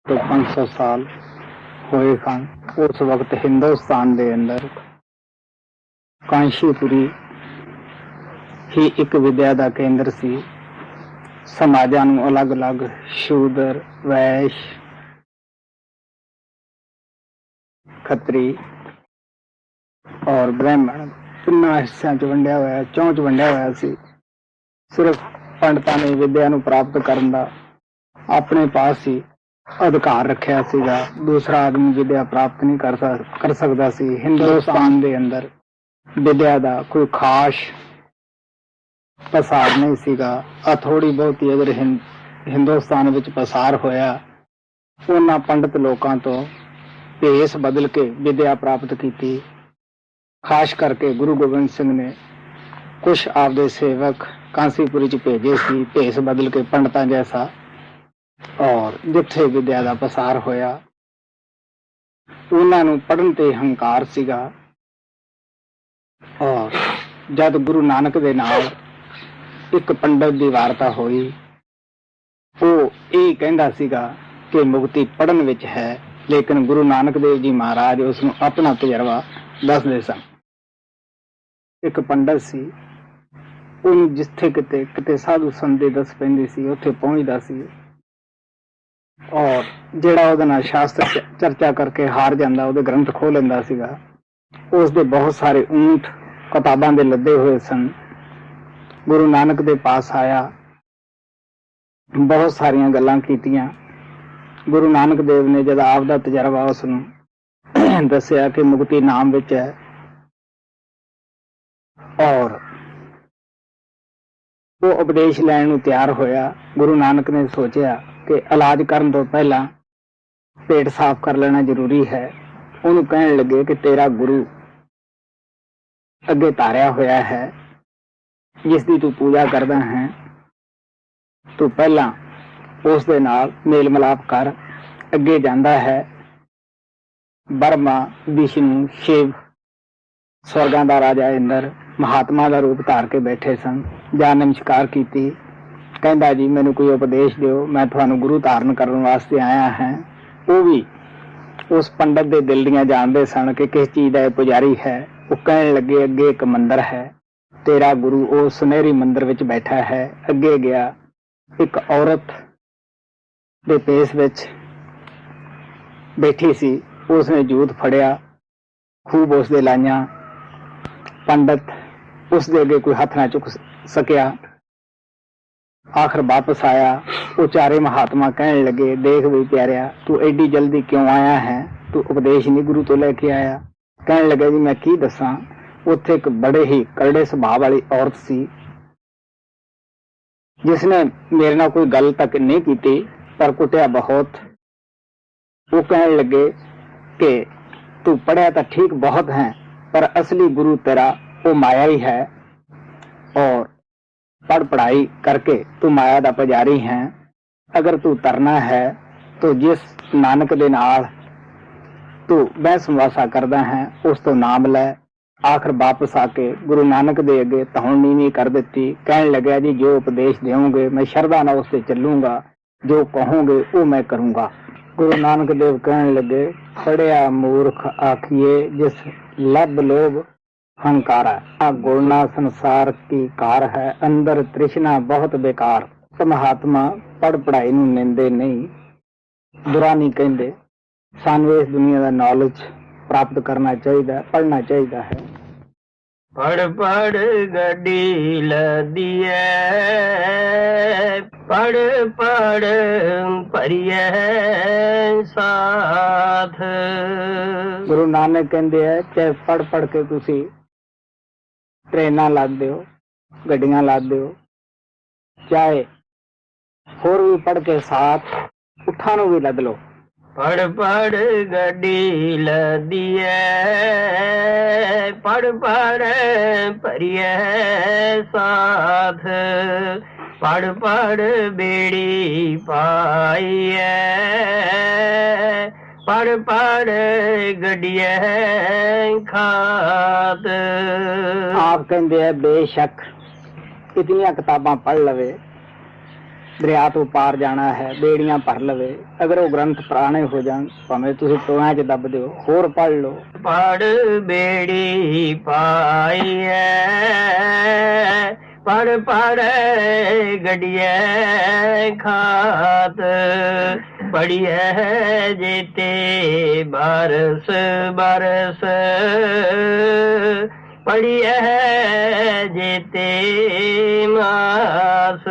तो 500 साल होए सन। उस वक्त हिंदुस्तान के अंदर कांशीपुरी ही एक विद्या का केंद्र सी। समाजां नूं अलग अलग शूदर, वैश्य, खत्री और ब्राह्मण तिन्ना हिस्सों च वंडिया होया, चौं च वंडिया होया सी। सिर्फ पंडितां ने विद्या नूं प्राप्त करन दा अपने पास ही अधिकार रखिया सीगा। दूसरा आदमी विद्या प्राप्त नहीं कर सकदा सी। हिंदुस्तान दे अंदर विद्या दा कोई खास पसार नहीं सीगा। थोड़ी बहुती अगर हिंदुस्तान विच पसार होया, उन्हां पंडित लोकां तो भेस बदल के विद्या प्राप्त की। खास करके गुरु गोबिंद सिंह ने कुछ आपदे सेवक कांसीपुरी च भेजे सी, भेस बदल के पंडितां जैसा। और जिथे विद्या का पसार होया, उन्हां नूं पढ़न ते हंकार सीगा। और जद गुरु नानक दे नाल एक पंडित की वार्ता हुई, वो ये कहंदा सीगा कि मुक्ति पढ़न विच है, लेकिन गुरु नानक देव जी महाराज उसनूं अपना तजर्बा दसदे सन। एक पंडित सी, उन्हें जिथे किते किते साधु संत दस पैंदी सी, उत्थे पहुंचदा सी। और जिहड़ा उहदे नाल शास्त्र चर्चा करके हार जांदा, उहदे ग्रंथ खोह लैंदा सीगा। उसदे बहुत सारे ऊंट किताबां दे लदे हुए सन। गुरु नानक दे पास आया, बहुत सारियां गल्लां कीतियां। गुरु नानक देव ने जद आपदा तजर्बा उसनूं दसिया कि मुक्ति नाम विच है। और वो उपदेश लैण नूं तैयार होया। गुरु नानक ने सोचिया कि इलाज करन तो पहला पेट साफ कर लेना जरूरी है। उन्होंने कहने लगे कि तेरा गुरु अगे तारिया होया है, जिसकी तू पूजा करदा है, तू पहला उस दे नाल मेल मिलाप कर। अगे जांदा है। ब्रह्मा, विष्णु, शिव, स्वर्गां दा राजा इंद्र महात्मा का रूप धार के बैठे सन। जा नमस्कार की, कहंदा जी मैनू कोई उपदेश दिओ, मैं तुहानू गुरु धारण करने वास्ते आया है। वो भी उस पंडित दे दिल दियां जानदे सन कि किस चीज का पुजारी है। वो कहने लगे अगे एक मंदिर है, तेरा गुरु वो सुनहरी मंदिर विच बैठा है। अगे गया, एक औरत दे पेस विच बैठी सी। उसने जूत फड़िया, खूब उसदे लाइयां। पंडित उस दे अगे कोई हथ ना चुक सकिया। आखिर वापस आया। वो चारे महात्मा कहने लगे, देख भी प्यारिया, तू एडी जल्दी क्यों आया है? तू उपदेश नहीं गुरु तो लेके आया? कहने लगे जी मैं की दसा। उत्थे एक बड़े ही करड़े स्वभाव वाली औरत सी, जिसने मेरे नाल कोई गल तक नहीं की, पर कुटिया बहुत। वो कहने लगे कि तू पढ़िया तो ठीक बहुत है, पर असली गुरु तेरा वो माया ही है। और पढ़ पढ़ाई करके तू माया का पुजारी है। अगर तू तरना है तो जिस नानक दे नाल तू बहस मुआसा करदा है, उस तो नाम लै। आखिर वापस आके गुरु नानक दे अगे धौन नीवी कर दी। कहने लगा जी जो उपदेश देओगे मैं श्रद्धा नाल उससे चलूंगा, जो कहोगे वो मैं करूंगा। गुरु नानक देव कहने लगे, पढ़िया मूर्ख आखिए जिस लब लोभ हंकारा, गुणना संसार की कार है, अंदर तृष्णा बहुत बेकार। तो महात्मा पढ़ पढ़ाई नूं निंदे नहीं, बुरा नहीं कहते। सानू इस दुनिया का नॉलेज प्राप्त करना चाहिए, पढ़ना चाहिए है। पढ़ पढ़ गड्डी लदिए, पढ़ पढ़ भरिए साथ। गुरु नानक कहते हैं चाहे पढ़ पढ़ के तुसी ट्रेना लादे हो, गड्डियां लादे हो, चाहे होर भी पढ़ के साथ उठा नूं भी लद लो। पढ़ पढ़ गड्डी लदिए, पढ़ पढ़ भरिए साथ। पढ़ पढ़ बेड़ी पाइए, पढ़ पढ़ गड्डिए खात। आप कहते हैं बेशक इतनी किताबां पढ़ लवे, ਦਰਿਆ ਤੋਂ ਪਾਰ ਜਾਣਾ ਹੈ, ਬੇੜੀਆਂ ਭਰ ਲਵੇ। ਅਗਰ ਉਹ ਗ੍ਰੰਥ ਪੁਰਾਣੇ ਹੋ ਜਾਣ, ਭਾਵੇਂ ਤੁਸੀਂ ਟੋਇਆਂ 'ਚ ਦੱਬ ਦਿਓ, ਹੋਰ ਪੜ੍ਹ ਲਓ। ਪੜ ਬੇੜੀ ਪਾਈਐ ਪੜ ਪੜ ਗੜੀਐ ਖਾਤ ਪੜੀਐ ਜੀਤੇ ਬਰਸ ਬਰਸ ਪੜੀਐ ਜੀਤੇ ਮਾਸ।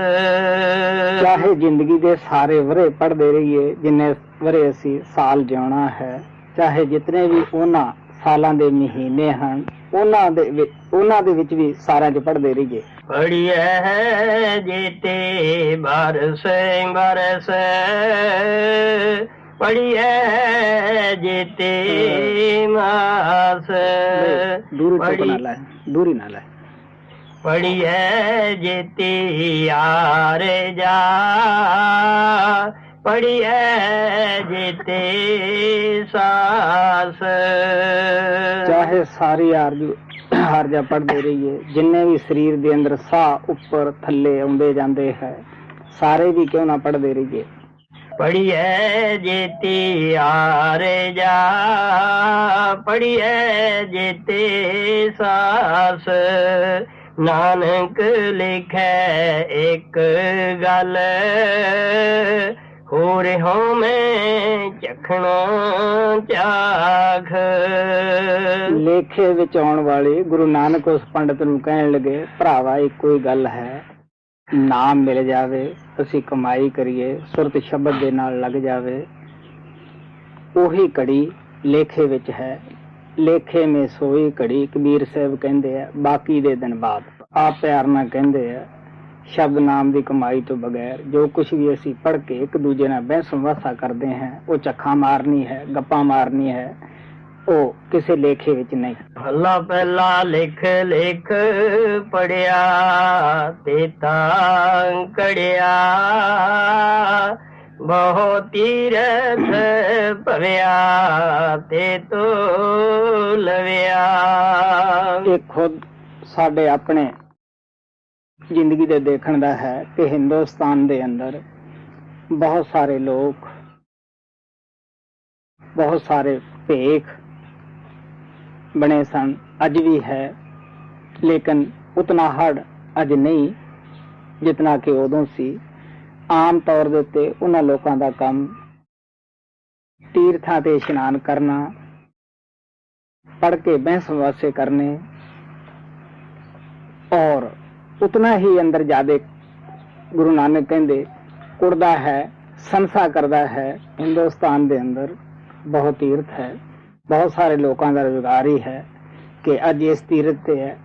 ਚਾਹੇ ਜ਼ਿੰਦਗੀ ਦੇ ਸਾਰੇ ਵਰੇ ਪੜ੍ਹਦੇ ਰਹੀਏ, ਜਿੰਨੇ ਵਰੇ ਅਸੀਂ ਸਾਲ ਜਿਉਣਾ ਹੈ, ਚਾਹੇ ਜਿਤਨੇ ਵੀ ਉਹਨਾਂ ਸਾਲਾਂ ਦੇ ਮਹੀਨੇ ਹਨ, ਉਹਨਾਂ ਦੇ ਵਿੱਚ ਵੀ ਸਾਰਿਆਂ 'ਚ ਪੜ੍ਹਦੇ ਰਹੀਏ। ਪੜੀਐ ਜੀਤੇ ਬਰਸ ਬਰਸ ਪੜੀਐ ਜੀਤੇ ਮਾਸ। ਦੂਰੀ ਨਾ ਲੈ। ਪੜੀਐ ਜੀਤੀ ਯਾਰ ਜਾ ਪੜੀਐ ਜੀਤੇ ਸਾਸ। ਚਾਹੇ ਸਾਰੀ ਆਰਜਾ ਪੜ੍ਹਦੇ ਰਹੀਏ, ਜਿੰਨੇ ਵੀ ਸਰੀਰ ਦੇ ਅੰਦਰ ਸਾਹ ਉੱਪਰ ਥੱਲੇ ਆਉਂਦੇ ਜਾਂਦੇ ਹੈ, ਸਾਰੇ ਵੀ ਕਿਉਂ ਨਾ ਪੜ੍ਹਦੇ ਰਹੀਏ। ਪੜੀਐ ਜੀਤੀ ਯਾਰ ਜਾ ਪੜੀਐ ਜੀਤੇ ਸਾਸ। ਨਾਨਕ ਲਿਖੈ ਇੱਕ ਗੱਲ ਹੋ ਰਿਹਾ ਮੈਂ ਚਖਣਾ ਚਾਖ। ਲੇਖੇ ਵਿੱਚ ਆਉਣ ਵਾਲੇ ਗੁਰੂ ਨਾਨਕ ਉਸ ਪੰਡਤ ਨੂੰ ਕਹਿਣ ਲੱਗੇ, ਭਰਾਵਾ ਇੱਕੋ ਹੀ ਗੱਲ ਹੈ, ਨਾਮ ਮਿਲ ਜਾਵੇ, ਅਸੀਂ ਕਮਾਈ ਕਰੀਏ, ਸੁਰਤ ਸ਼ਬਦ ਦੇ ਨਾਲ ਲੱਗ ਜਾਵੇ, ਉਹੀ ਘੜੀ ਲੇਖੇ ਵਿੱਚ ਹੈ। ਲੇਖੇ ਮੇ ਸੋਈ ਘੜੀ, ਕਬੀਰ ਸਾਹਿਬ ਕਹਿੰਦੇ ਆ, ਬਾਕੀ ਦੇ ਦਿਨ ਬਾਅਦ। ਆਪ ਪਿਆਰ ਨਾਲ ਕਹਿੰਦੇ ਆ, ਸ਼ਬਦ ਨਾਮ ਦੀ ਕਮਾਈ ਤੋਂ ਬਗੈਰ ਜੋ ਕੁਛ ਵੀ ਅਸੀਂ ਪੜ੍ਹ ਕੇ ਇੱਕ ਦੂਜੇ ਨਾਲ ਬਹਿਸ ਵਾਸਾ ਕਰਦੇ ਹਾਂ, ਉਹ ਚੱਖਾਂ ਮਾਰਨੀ ਹੈ, ਗੱਪਾਂ ਮਾਰਨੀ ਹੈ, ਉਹ ਕਿਸੇ ਲੇਖੇ ਵਿੱਚ ਨਹੀਂ। ਅੱਲਾ ਪਹਿਲਾ ਲਿਖ ਲਿਖ ਪੜਿਆ ਤੇ ਤਾਂ ਕੜਿਆ ਬਹੁ ਤੀਰਥ ਭਵਿਆ ਤੇ ਤੋ ਲਵਿਆ। ਇਹ ਖੁਦ ਸਾਡੇ ਆਪਣੇ ਜ਼ਿੰਦਗੀ ਦੇ ਦੇਖਣ ਦਾ ਹੈ ਕਿ ਹਿੰਦੁਸਤਾਨ ਦੇ ਅੰਦਰ ਬਹੁਤ ਸਾਰੇ ਲੋਕ, ਬਹੁਤ ਸਾਰੇ ਭੇਖ ਬਣੇ ਸਨ, ਅੱਜ ਵੀ ਹੈ, ਲੇਕਿਨ ਉਤਨਾ ਹੜ ਅੱਜ ਨਹੀਂ ਜਿਤਨਾ ਕਿ ਉਦੋਂ ਸੀ। ਆਮ ਤੌਰ ਦੇ ਉੱਤੇ ਉਹਨਾਂ ਲੋਕਾਂ ਦਾ ਕੰਮ ਤੀਰਥਾਂ ਤੇ ਇਸ਼ਨਾਨ ਕਰਨਾ, ਪੜ੍ਹ ਕੇ ਬਹਿਸ ਵਾਸੇ ਕਰਨੇ, ਔਰ ਉਤਨਾ ਹੀ ਅੰਦਰ ਜਾਦੇ ਗੁਰੂ ਨਾਨਕ ਕਹਿੰਦੇ ਕੁੜਦਾ ਹੈ, ਸੰਸਾ ਕਰਦਾ ਹੈ। ਹਿੰਦੁਸਤਾਨ ਦੇ ਅੰਦਰ ਬਹੁਤ ਤੀਰਥ ਹੈ, ਬਹੁਤ ਸਾਰੇ ਲੋਕਾਂ ਦਾ ਰੁਜ਼ਗਾਰ ਹੀ ਹੈ ਕਿ ਅੱਜ ਇਸ ਤੀਰਥ ਤੇ ਹੈ,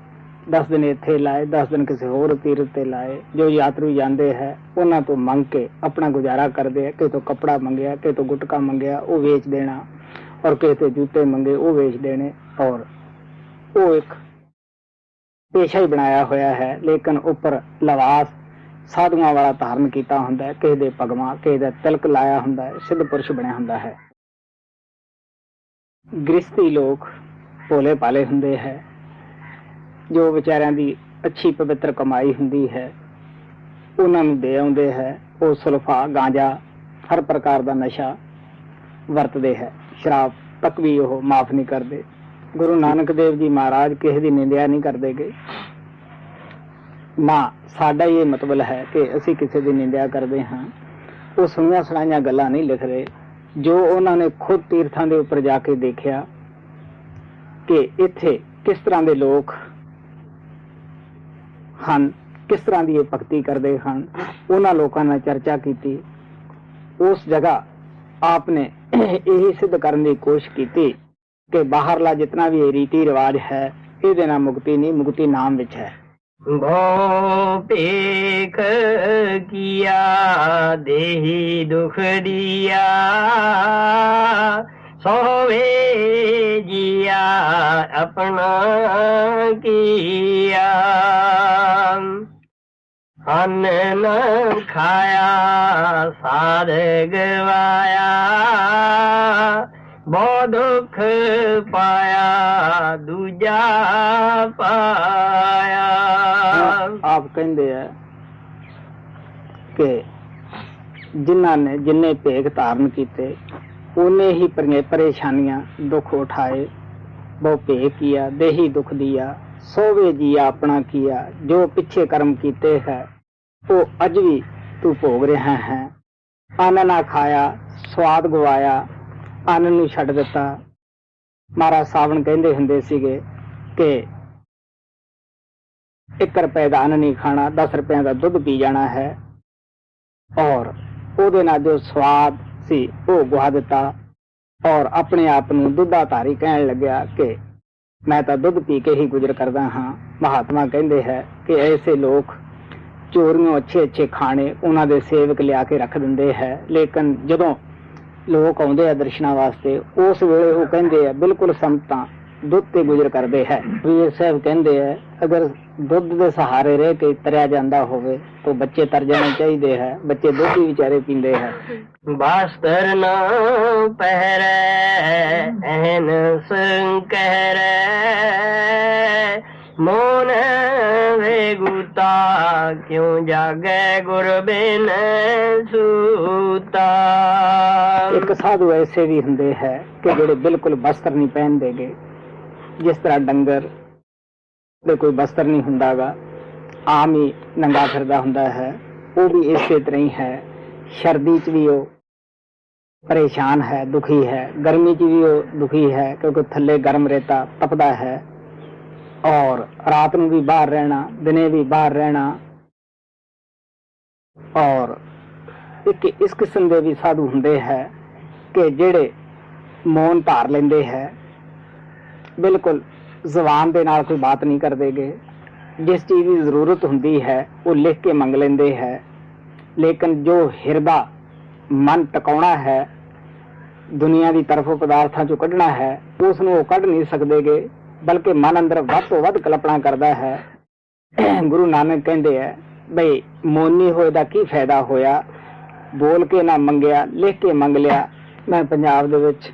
10 ਦਿਨ ਇੱਥੇ ਲਾਏ, 10 ਦਿਨ ਕਿਸੇ ਹੋਰ ਤੀਰਥ ਤੇ ਲਾਏ। ਜੋ ਯਾਤਰੂ ਜਾਂਦੇ ਹੈ ਉਹਨਾਂ ਤੋਂ ਮੰਗ ਕੇ ਆਪਣਾ ਗੁਜ਼ਾਰਾ ਕਰਦੇ ਆ। ਕਿਸੇ ਤੋਂ ਕੱਪੜਾ ਮੰਗਿਆ, ਕਿਸੇ ਤੋਂ ਗੁਟਕਾ ਮੰਗਿਆ, ਉਹ ਵੇਚ ਦੇਣਾ, ਔਰ ਕਿਸੇ ਤੋਂ ਜੁੱਤੇ ਮੰਗੇ, ਉਹ ਵੇਚ ਦੇਣੇ, ਔਰ ਉਹ ਇੱਕ ਪੇਸ਼ਾ ਹੀ ਬਣਾਇਆ ਹੋਇਆ ਹੈ। ਲੇਕਿਨ ਉੱਪਰ ਲਿਬਾਸ ਸਾਧੂਆਂ ਵਾਲਾ ਧਾਰਨ ਕੀਤਾ ਹੁੰਦਾ ਹੈ, ਕਿਸੇ ਦੇ ਪਗਮਾ, ਕਿਸੇ ਦਾ ਤਿਲਕ ਲਾਇਆ ਹੁੰਦਾ ਹੈ, ਸਿੱਧ ਪੁਰਸ਼ ਬਣਿਆ ਹੁੰਦਾ ਹੈ। ਗ੍ਰਸਤੀ ਲੋਕ ਭੋਲੇ ਭਾਲੇ ਹੁੰਦੇ ਹੈ, ਜੋ ਵਿਚਾਰਿਆਂ ਦੀ ਅੱਛੀ ਪਵਿੱਤਰ ਕਮਾਈ ਹੁੰਦੀ ਹੈ ਉਹਨਾਂ ਨੂੰ ਦੇ ਆਉਂਦੇ ਹੈ। ਉਹ ਸੁਲਫਾ, ਗਾਂਜਾ, ਹਰ ਪ੍ਰਕਾਰ ਦਾ ਨਸ਼ਾ ਵਰਤਦੇ ਹੈ, ਸ਼ਰਾਬ ਤੱਕ ਵੀ ਉਹ ਮਾਫ ਨਹੀਂ ਕਰਦੇ। ਗੁਰੂ ਨਾਨਕ ਦੇਵ ਜੀ ਮਹਾਰਾਜ ਕਿਸੇ ਦੀ ਨਿੰਦਿਆ ਨਹੀਂ ਕਰਦੇ ਗਏ, ਨਾ ਸਾਡਾ ਇਹ ਮਤਲਬ ਹੈ ਕਿ ਅਸੀਂ ਕਿਸੇ ਦੀ ਨਿੰਦਿਆ ਕਰਦੇ ਹਾਂ। ਉਹ ਸੁਣੀਆਂ ਸੁਣਾਈਆਂ ਗੱਲਾਂ ਨਹੀਂ ਲਿਖਦੇ, ਜੋ ਉਹਨਾਂ ਨੇ ਖੁਦ ਤੀਰਥਾਂ ਦੇ ਉੱਪਰ ਜਾ ਕੇ ਦੇਖਿਆ ਕਿ ਇੱਥੇ ਕਿਸ ਤਰ੍ਹਾਂ ਦੇ ਲੋਕ ਹਨ, ਕਿਸ ਤਰ੍ਹਾਂ ਦੀ ਇਹ ਭਗਤੀ ਕਰਦੇ ਹਨ, ਉਹਨਾਂ ਲੋਕਾਂ ਨਾਲ ਚਰਚਾ ਕੀਤੀ। ਉਸ ਜਗ੍ਹਾ ਆਪ ਨੇ ਇਹੀ ਸਿੱਧ ਕਰਨ ਦੀ ਕੋਸ਼ਿਸ਼ ਕੀਤੀ ਕਿ ਬਾਹਰਲਾ ਜਿਤਨਾ ਵੀ ਰੀਤੀ ਰਿਵਾਜ ਹੈ ਇਹਦੇ ਨਾਲ ਮੁਕਤੀ ਨਹੀਂ, ਮੁਕਤੀ ਨਾਮ ਵਿੱਚ ਹੈ। ਭੋ ਭੇਖ ਕੀਆ ਦੇਹੀ ਦੁਖ ਦੀਆ ਸੋਵੇ ਜੀਆ ਆਪਣਾ ਕੀਆ। ਅੰਨ ਨ ਖਾਇਆ ਸਾਧ ਗਵਾਇਆ ਬਹੁਤ ਦੁੱਖ ਪਾਇਆ ਦੂਜਾ ਪਾਇਆ। ਆਪ ਕਹਿੰਦੇ ਆ ਕਿ जिन्हां ने जिन्ने भेग धारण कीते उन्ने ही परेशानियां दुख उठाए। वो भेग किया देही दुख दिया, सोवे जिया अपना किया, जो पिछे कर्म कीते है वो अज भी तू भोग रहा है। अन्न ना खाया, स्वाद गवाया, अन्न नूं छड्ड दिता। महाराज सावण कहंदे हुंदे सीगे कि 1 रुपए का अन्न नहीं खाना, 10 रुपए का दुध पी जाना है, और ਉਹਦੇ ਨਾਲ ਜੋ ਸਵਾਦ ਸੀ ਉਹ ਗਵਾ ਦਿੱਤਾ, ਔਰ ਆਪਣੇ ਆਪ ਨੂੰ ਦੁੱਧਾਧਾਰੀ ਕਹਿਣ ਲੱਗਿਆ ਕਿ ਮੈਂ ਤਾਂ ਦੁੱਧ ਪੀ ਕੇ ਹੀ ਗੁਜ਼ਰ ਕਰਦਾ ਹਾਂ। ਮਹਾਤਮਾ ਕਹਿੰਦੇ ਹੈ ਕਿ ਐਸੇ ਲੋਕ ਚੋਰੀਆਂ ਅੱਛੇ ਖਾਣੇ ਉਹਨਾਂ ਦੇ ਸੇਵਕ ਲਿਆ ਕੇ ਰੱਖ ਦਿੰਦੇ ਹੈ, ਲੇਕਿਨ ਜਦੋਂ ਲੋਕ ਆਉਂਦੇ ਆ ਦਰਸ਼ਨਾਂ ਵਾਸਤੇ ਉਸ ਵੇਲੇ ਉਹ ਕਹਿੰਦੇ ਆ ਬਿਲਕੁਲ ਸੰਤਾਂ ਦੁੱਧ ਤੇ ਗੁਜ਼ਰ ਕਰਦੇ ਹੈ। ਵੀਰ ਸਾਹਿਬ ਕਹਿੰਦੇ ਹੈ ਅਗਰ ਦੁੱਧ ਦੇ ਸਹਾਰੇ ਰਹਿ ਕੇ ਤਰਿਆ ਜਾਂਦਾ ਹੋਵੇ ਤਾਂ ਬੱਚੇ ਤਰ ਜਾਣੇ ਚਾਹੀਦੇ ਹੈ। ਬੱਚੇ ਦੁੱਧ ਹੀ ਵਿਚਾਰੇ ਪੀਂਦੇ ਹੈ। ਬਾਸਤਰ ਨਾ ਪਹਿਰੈ ਐਨ ਸੰਕਹਿਰੈ, ਮੋਨ ਵੇਗੂਤਾ ਕਿਉਂ ਜਾਗੈ ਗੁਰ ਬਿਨ ਸੂਤਾ। ਇੱਕ ਸਾਧੂ ਐਸੇ ਵੀ ਹੁੰਦੇ ਹੈ ਕਿ ਜਿਹੜੇ ਬਿਲਕੁਲ ਬਸਤਰ ਨਹੀਂ ਪਹਿਨਦੇਗੇ, ਜਿਸ ਤਰ੍ਹਾਂ ਡੰਗਰ ਦੇ ਕੋਈ ਬਸਤਰ ਨਹੀਂ ਹੁੰਦਾਗਾ, ਆਮ ਹੀ ਨੰਗਾ ਫਿਰਦਾ ਹੁੰਦਾ ਹੈ, ਉਹ ਵੀ ਇਸੇ ਤਰ੍ਹਾਂ ਹੀ ਹੈ। ਸਰਦੀ 'ਚ ਵੀ ਉਹ ਪਰੇਸ਼ਾਨ ਹੈ, ਦੁਖੀ ਹੈ, ਗਰਮੀ 'ਚ ਵੀ ਉਹ ਦੁਖੀ ਹੈ ਕਿਉਂਕਿ ਥੱਲੇ ਗਰਮ ਰੇਤਾ ਤਪਦਾ ਹੈ, ਔਰ ਰਾਤ ਨੂੰ ਵੀ ਬਾਹਰ ਰਹਿਣਾ, ਦਿਨੇ ਵੀ ਬਾਹਰ ਰਹਿਣਾ। ਔਰ ਇੱਕ ਇਸ ਕਿਸਮ ਦੇ ਵੀ ਸਾਧੂ ਹੁੰਦੇ ਹੈ ਕਿ ਜਿਹੜੇ ਮੌਨ ਧਾਰ ਲੈਂਦੇ ਹੈ, ਬਿਲਕੁਲ ਜ਼ੁਬਾਨ ਦੇ ਨਾਲ ਕੋਈ ਬਾਤ ਨਹੀਂ ਕਰਦੇਗੇ। ਜਿਸ ਚੀਜ਼ ਦੀ ਜ਼ਰੂਰਤ ਹੁੰਦੀ ਹੈ ਉਹ ਲਿਖ ਕੇ ਮੰਗ ਲੈਂਦੇ ਹੈ, ਲੇਕਿਨ ਜੋ ਹਿਰਦਾ ਮਨ ਟਿਕਾਉਣਾ ਹੈ, ਦੁਨੀਆ ਦੀ ਤਰਫੋਂ ਪਦਾਰਥਾਂ ਚੋਂ ਕੱਢਣਾ ਹੈ, ਉਸ ਨੂੰ ਉਹ ਕੱਢ ਨਹੀਂ ਸਕਦੇਗੇ, ਬਲਕਿ ਮਨ ਅੰਦਰ ਵੱਧ ਤੋਂ ਵੱਧ ਕਲਪਨਾ ਕਰਦਾ ਹੈ। ਗੁਰੂ ਨਾਨਕ ਕਹਿੰਦੇ ਹੈ ਬਈ ਮੋਨੀ ਹੋਏ ਦਾ ਕੀ ਫਾਇਦਾ ਹੋਇਆ, ਬੋਲ ਕੇ ਨਾ ਮੰਗਿਆ, ਲਿਖ ਕੇ ਮੰਗ ਲਿਆ। ਮੈਂ ਪੰਜਾਬ ਦੇ ਵਿੱਚ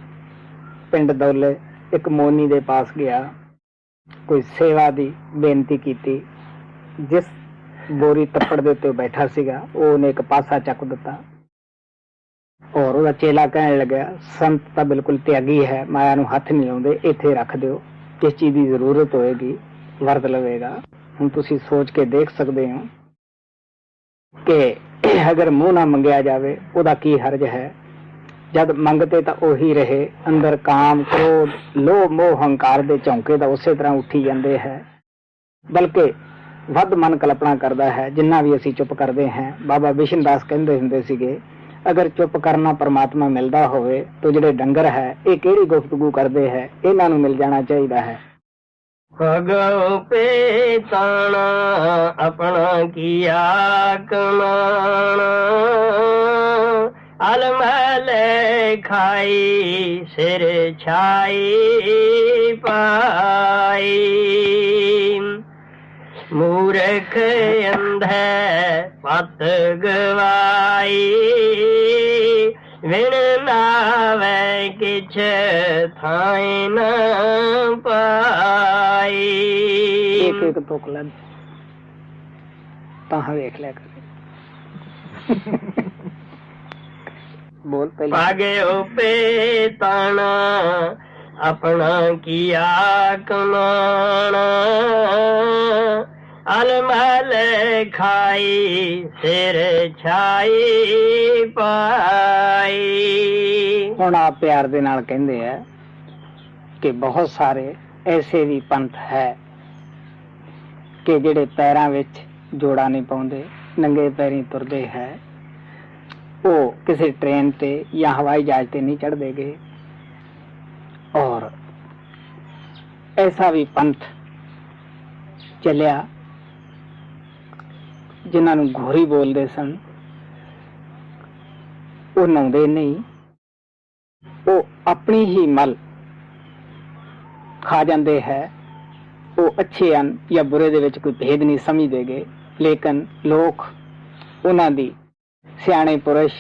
ਪਿੰਡ ਦੌਲੇ ਇੱਕ ਮੋਨੀ ਦੇ ਪਾਸ ਗਿਆ, ਕੋਈ ਸੇਵਾ ਦੀ ਬੇਨਤੀ ਕੀਤੀ। ਜਿਸ ਬੋਰੀ ਤੱਪੜ ਦੇ ਉੱਤੇ ਬੈਠਾ ਸੀਗਾ ਉਹਨੇ ਇੱਕ ਪਾਸਾ ਚੱਕ ਦਿੱਤਾ, ਔਰ ਉਹਦਾ ਚੇਲਾ ਕਹਿਣ ਲੱਗਿਆ ਸੰਤ ਤਾਂ ਬਿਲਕੁਲ ਤਿਆਗੀ ਹੈ, ਮਾਇਆ ਨੂੰ ਹੱਥ ਨਹੀਂ ਲਾਉਂਦੇ, ਇੱਥੇ ਰੱਖ ਦਿਓ, ਕਿਸ ਚੀਜ਼ ਦੀ ਜ਼ਰੂਰਤ ਹੋਏਗੀ ਵਰਤ ਲਵੇਗਾ। ਹੁਣ ਤੁਸੀਂ ਸੋਚ ਕੇ ਦੇਖ ਸਕਦੇ ਹੋ ਕਿ ਅਗਰ ਮੂੰਹ ਨਾ ਮੰਗਿਆ ਜਾਵੇ ਉਹਦਾ ਕੀ ਹਰਜ ਹੈ। ਜਦ ਮੰਗਤੇ ਤਾਂ ਉਹੀ ਰਹੇ, ਅੰਦਰ ਕਾਮ ਕ੍ਰੋਧ ਲੋਭ ਮੋਹ ਹੰਕਾਰ ਦੇ ਝੌਂਕੇ ਤਾਂ ਉਸੇ ਤਰ੍ਹਾਂ ਉੱਠੀ ਜਾਂਦੇ ਹੈ, ਬਲਕਿ ਵੱਧ ਮਨ ਕਲਪਨਾ ਕਰਦਾ ਹੈ। ਜਿੰਨਾ ਵੀ ਅਸੀਂ ਚੁੱਪ ਕਰਦੇ ਹਾਂ, ਬਾਬਾ ਬਿਸ਼ਨ ਦਾਸ ਕਹਿੰਦੇ ਹੁੰਦੇ ਸੀਗੇ ਅਗਰ ਚੁੱਪ ਕਰਨਾ ਪਰਮਾਤਮਾ ਮਿਲਦਾ ਹੋਵੇ ਤਾਂ ਜਿਹੜੇ ਡੰਗਰ ਹੈ ਇਹ ਕਿਹੜੀ ਗੁਫ਼ਤਗੂ ਕਰਦੇ ਹੈ, ਇਹਨਾਂ ਨੂੰ ਮਿਲ ਜਾਣਾ ਚਾਹੀਦਾ ਹੈ। ਭਗਉ ਪੇਤਾਣਾ ਆਪਣਾ ਕੀਆ ਕਮਾਣਾ, अलमल खाई सिर छाई पाई, मूर्ख अंध पत गवाई, विण नावे किछ थाई न पाई। एक एक तुक लग तां वेख लिया कर। बोल भाग्यो पेताना अपना किया कमाना, अलमल खाई सिर छाई पाई। ਹੁਣ ਆਪ ਪਿਆਰ ਦੇ ਨਾਲ ਕਹਿੰਦੇ ਹੈ ਕਿ ਬਹੁਤ ਸਾਰੇ ਐਸੇ ਵੀ ਪੰਥ ਹੈ ਕਿ ਜਿਹੜੇ ਪੈਰਾਂ ਵਿੱਚ ਜੋੜਾ ਨਹੀਂ ਪਾਉਂਦੇ, ਨੰਗੇ ਪੈਰੀਂ ਤੁਰਦੇ ਹੈ, ਉਹ ਕਿਸੇ ट्रेन ਤੇ ਜਾਂ हवाई जहाज ਤੇ नहीं चढ़ देगे। और ऐसा भी पंथ चलिया जिन्हां नूं घोरी बोलते सन, वो नहाउंदे नहीं, वो अपनी ही मल खा जाते है। वो अच्छे हैं या बुरे दे विच कोई भेद नहीं समझदेगे, लेकिन लोग उन्हां दी सियाणे पुरुष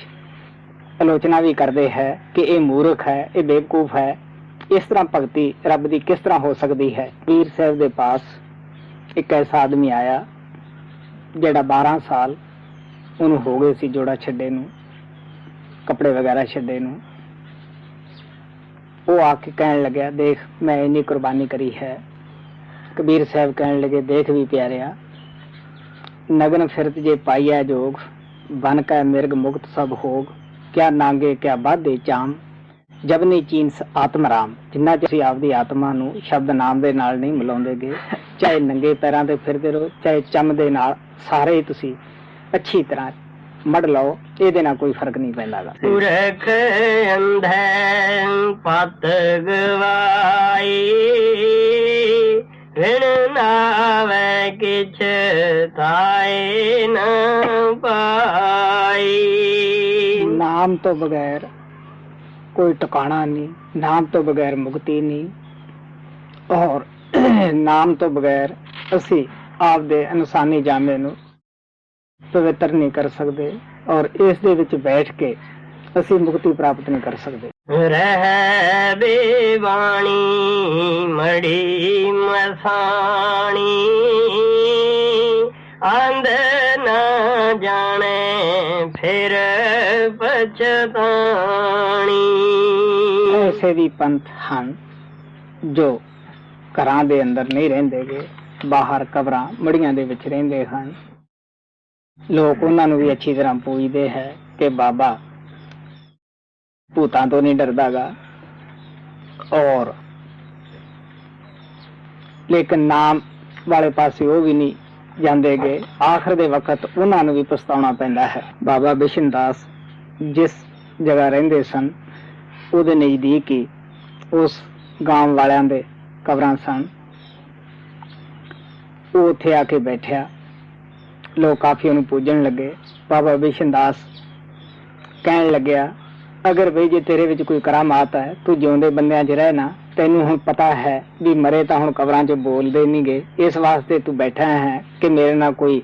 आलोचना भी करते हैं कि ये मूर्ख है, ये बेवकूफ है, इस तरह भगती रब की किस तरह हो सकती है। पीर साहब के पास एक ऐसा आदमी आया जिहड़ा 12 साल उन्होंने हो गए सी जोड़ा छड्डे नूं, कपड़े वगैरह छड्डे नूं, वो आके कहन लग्या देख मैं इन्नी कुर्बानी करी है। कबीर साहब कहन लगे देख भी प्यारिया, नगन फिरत जे पाइया जोग, बन कै मिर्ग मुक्त सब होग, क्या नांगे क्या बाधे चाम, जब नहीं चीन आत्म राम। जिन्ना तुसीं आपदी आत्मा नूं शब्द नाम दे नाल नहीं मिलाउंदेगे, चाहे नंगे पैरां ते फिरदे रहो, चाहे चम दे नाल, सारे ही तुसीं अच्छी तरह मड़ लो, ਇਹਦੇ ਨਾਲ ਕੋਈ ਫਰਕ ਨਹੀਂ ਪੈਂਦਾਗਾ। ਪੁਰਖ ਅੰਧੈ ਪਤ ਗਵਾਈ, ਵਿਣ ਨਾਵੇ ਕਿਛ ਤਾਏ ਨ ਪਾਈ। नाम तो बगैर कोई ठिकाना नहीं, नाम तो बगैर मुक्ति नहीं, और नाम तो बगैर असी आप दे इनसानी जामे नूं पवित्र नहीं कर सकते, और इस दे विच बैठ के असी मुक्ति प्राप्त नहीं कर सकते। ਰਹਿ ਬੇਵਾਣੀ ਮੜੀ ਮਸਾਣੀ, ਅੰਧ ਨਾ ਜਾਣੇ ਫਿਰ ਪਛਤਾਣੀ। ऐसे भी पंथ हैं जो घरां दे अंदर नहीं रहिंदे गे, बाहर कबरां मड़ियां दे विच रहिंदे हन। लोग उन्हां नूं भी अच्छी तरह पूजदे है कि बाबा भूतां तो नहीं डरदा गा, और लेकिन नाम वाले पासे वो भी नहीं जांदे गे। आखिर दे वक्त उन्हां नूं भी पछताउणा पैंदा है। बाबा बिशन दास जिस जगह रहिंदे सन ਉਹਦੇ ਨਜ਼ਦੀਕ ਹੀ ਉਸ ਗਾਂਵ ਵਾਲਿਆਂ ਦੇ ਕਬਰਾਂ ਸਨ। ਉਹ ਉੱਥੇ ਆ ਕੇ ਬੈਠਿਆ, ਲੋਕ ਕਾਫੀ ਉਹਨੂੰ ਪੂਜਣ ਲੱਗੇ। ਬਾਬਾ ਬਿਸ਼ਨ ਦਾਸ ਕਹਿਣ ਲੱਗਿਆ, ਅਗਰ ਬਈ ਜੇ ਤੇਰੇ ਵਿੱਚ ਕੋਈ ਕਰਾਮਾਤ ਹੈ, ਤੂੰ ਜਿਉਂਦੇ ਬੰਦਿਆਂ 'ਚ ਰਹਿ ਨਾ, ਤੈਨੂੰ ਹੁਣ ਪਤਾ ਹੈ ਵੀ ਮਰੇ ਤਾਂ ਹੁਣ ਕਬਰਾਂ 'ਚ ਬੋਲਦੇ ਨਹੀਂ ਗੇ, ਇਸ ਵਾਸਤੇ ਤੂੰ ਬੈਠਾ ਹੈ ਕਿ ਮੇਰੇ ਨਾਲ ਕੋਈ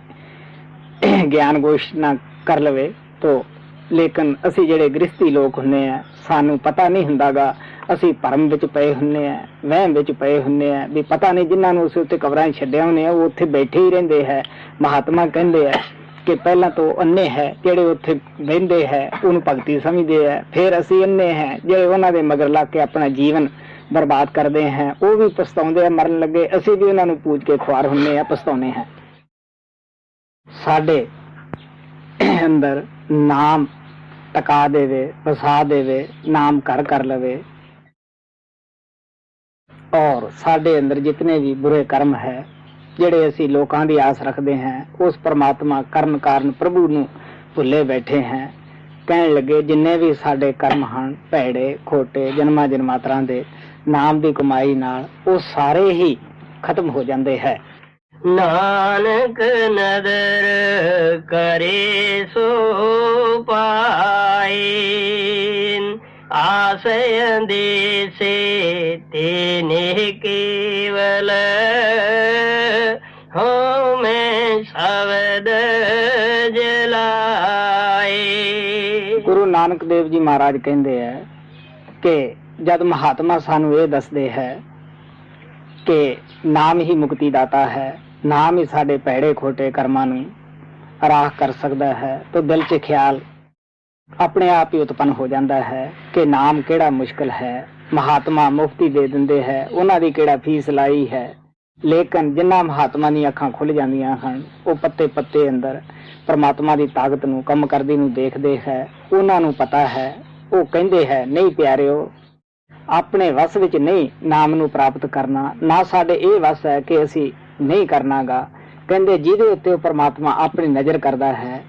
ਗਿਆਨ ਗੋਸ਼ਟ ਨਾ ਕਰ ਲਵੇ। ਤੋ ਲੇਕਿਨ ਅਸੀਂ ਜਿਹੜੇ ਗ੍ਰਸਤੀ ਲੋਕ ਹੁੰਨੇ ਆ, ਸਾਨੂੰ ਪਤਾ ਨਹੀਂ ਹੁੰਦਾਗਾ, ਅਸੀਂ ਭਰਮ ਵਿੱਚ ਪਏ ਹੁੰਨੇ ਆ, ਵਹਿਮ ਵਿੱਚ ਪਏ ਹੁੰਨੇ ਆ ਵੀ ਪਤਾ ਨਹੀਂ ਜਿਨ੍ਹਾਂ ਨੂੰ ਅਸੀਂ ਉੱਥੇ ਕਬਰਾਂ 'ਚ ਛੱਡਿਆ ਹੁੰਨੇ ਆ ਉਹ ਉੱਥੇ ਬੈਠੇ ਹੀ ਰਹਿੰਦੇ ਹੈ। ਮਹਾਤਮਾ ਕਹਿੰਦੇ ਆ ਕਿ ਪਹਿਲਾਂ ਤੋਂ ਅੰਨੇ ਹੈ ਜਿਹੜੇ ਉੱਥੇ ਬਹਿੰਦੇ ਹੈ ਉਹਨੂੰ ਭਗਤੀ ਸਮਝਦੇ ਹੈ, ਫਿਰ ਅਸੀਂ ਅੰਨੇ ਹੈ ਜਿਹੜੇ ਉਹਨਾਂ ਦੇ ਮਗਰ ਲੱਗ ਕੇ ਆਪਣਾ ਜੀਵਨ ਬਰਬਾਦ ਕਰਦੇ ਹੈ, ਉਹ ਵੀ ਪਛਤਾਉਂਦੇ ਆ ਮਰਨ ਲੱਗੇ। ਅਸੀਂ ਵੀ ਉਹਨਾਂ ਨੂੰ ਪੂਜ ਕੇ ਖੁਆਰ ਹੁੰਨੇ ਆ, ਪਛਤਾਉਂਦੇ ਹਾਂ। ਸਾਡੇ ਅੰਦਰ ਨਾਮ ਟਕਾ ਦੇਵੇ, ਵਸਾ ਦੇਵੇ, ਨਾਮ ਘਰ ਕਰ ਲਵੇ, ਔਰ ਸਾਡੇ ਅੰਦਰ ਜਿਤਨੇ ਵੀ ਬੁਰੇ ਕਰਮ ਹੈ ਜਿਹੜੇ ਅਸੀਂ ਲੋਕਾਂ ਦੀ ਆਸ ਰੱਖਦੇ ਹਾਂ, ਉਸ ਪਰਮਾਤਮਾ ਕਰਨ ਕਾਰਨ ਪ੍ਰਭੂ ਨੂੰ ਭੁੱਲੇ ਬੈਠੇ ਹਾਂ। ਕਹਿਣ ਲੱਗੇ ਜਿੰਨੇ ਵੀ ਸਾਡੇ ਕਰਮ ਹਨ ਭੈੜੇ ਖੋਟੇ ਜਨਮਾਂ ਜਨਮਾਤਰਾਂ ਦੇ, ਨਾਮ ਦੀ ਕਮਾਈ ਨਾਲ ਉਹ ਸਾਰੇ ਹੀ ਖਤਮ ਹੋ ਜਾਂਦੇ ਹੈ। ਨਾਨਕ ਨਦਰ ਕਰੇ ਸੋ ਪਾਏ, ਆਸਯ ਦੇਸੇ ਤੇਨੇ ਕੇਵਲ, ਹੋ ਮੈਂ ਸ਼ਬਦ ਜਲਾਏ। ਗੁਰੂ ਨਾਨਕ ਦੇਵ ਜੀ ਮਹਾਰਾਜ ਕਹਿੰਦੇ ਹੈ ਕਿ ਜਦ ਮਹਾਤਮਾ ਸਾਨੂੰ ਇਹ ਦੱਸਦੇ ਹੈ ਕਿ ਨਾਮ ਹੀ ਮੁਕਤੀ ਦਾਤਾ ਹੈ, ਨਾਮ ਹੀ ਸਾਡੇ ਭੈੜੇ ਖੋਟੇ ਕਰਮਾਂ ਨੂੰ ਰਾਖ ਕਰ ਸਕਦਾ ਹੈ, ਤਾਂ ਦਿਲ 'ਚ ਖਿਆਲ ਆਪਣੇ ਆਪ ਹੀ ਉਤਪੰਨ ਹੋ ਜਾਂਦਾ ਹੈ ਕਿ ਨਾਮ ਕਿਹੜਾ ਮੁਸ਼ਕਿਲ ਹੈ, ਮਹਾਤਮਾ ਮੁਫਤੀ ਦੇ ਦਿੰਦੇ ਹੈ, ਉਹਨਾਂ ਦੀ ਕਿਹੜਾ ਫੀਸ ਲਾਈ ਹੈ। ਲੇਕਿਨ ਜਿੰਨਾ ਮਹਾਤਮਾ ਦੀਆਂ ਅੱਖਾਂ ਖੁੱਲ ਜਾਂਦੀਆਂ ਹਨ, ਉਹ ਪੱਤੇ ਪੱਤੇ ਅੰਦਰ ਪਰਮਾਤਮਾ ਦੀ ਤਾਕਤ ਨੂੰ ਕੰਮ ਕਰਦੀ ਨੂੰ ਦੇਖਦੇ ਹੈ। ਉਹਨਾਂ ਨੂੰ ਪਤਾ ਹੈ, ਉਹ ਕਹਿੰਦੇ ਹੈ ਨਹੀਂ ਪਿਆਰਿਓ, ਆਪਣੇ ਵਸ ਵਿੱਚ ਨਹੀਂ ਨਾਮ ਨੂੰ ਪ੍ਰਾਪਤ ਕਰਨਾ, ਨਾ ਸਾਡੇ ਇਹ ਵਸ ਹੈ ਕਿ ਅਸੀਂ ਨਹੀਂ ਕਰਨਾਗਾ। ਕਹਿੰਦੇ ਜਿਹਦੇ ਉੱਤੇ ਉਹ ਪਰਮਾਤਮਾ ਆਪਣੀ ਨਜ਼ਰ ਕਰਦਾ ਹੈ,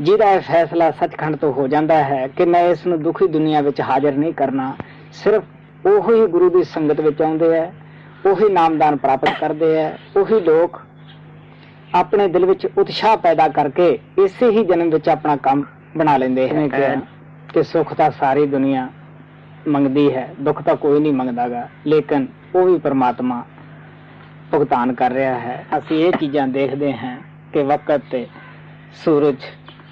ਜਿਹਦਾ ਇਹ ਫੈਸਲਾ ਸੱਚਖੰਡ ਤੋਂ ਹੋ ਜਾਂਦਾ ਹੈ ਕਿ ਮੈਂ ਇਸ ਨੂੰ ਦੁਖੀ ਦੁਨੀਆ ਵਿੱਚ ਹਾਜ਼ਰ ਨਹੀਂ ਕਰਨਾ, ਸਿਰਫ ਉਹੀ ਗੁਰੂ ਦੀ ਸੰਗਤ ਵਿੱਚ ਆਉਂਦੇ ਹੈ, ਉਹੀ ਨਾਮਦਾਨ ਪ੍ਰਾਪਤ ਕਰਦੇ ਹੈ, ਉਹੀ ਲੋਕ ਆਪਣੇ ਦਿਲ ਵਿੱਚ ਉਤਸ਼ਾਹ ਪੈਦਾ ਕਰਕੇ ਇਸੇ ਹੀ ਜਨਮ ਵਿੱਚ ਆਪਣਾ ਕੰਮ ਬਣਾ ਲੈਂਦੇ ਹੈ ਕਿ ਸੁੱਖ ਤਾਂ ਸਾਰੀ ਦੁਨੀਆ ਮੰਗਦੀ ਹੈ, ਦੁੱਖ ਤਾਂ ਕੋਈ ਨਹੀਂ ਮੰਗਦਾਗਾ, ਲੇਕਿਨ ਉਹ ਵੀ ਪਰਮਾਤਮਾ ਭੁਗਤਾਨ ਕਰ ਰਿਹਾ ਹੈ। ਅਸੀਂ ਇਹ ਚੀਜ਼ਾਂ ਦੇਖਦੇ ਹਾਂ ਕਿ ਵਕਤ ਤੇ ਸੂਰਜ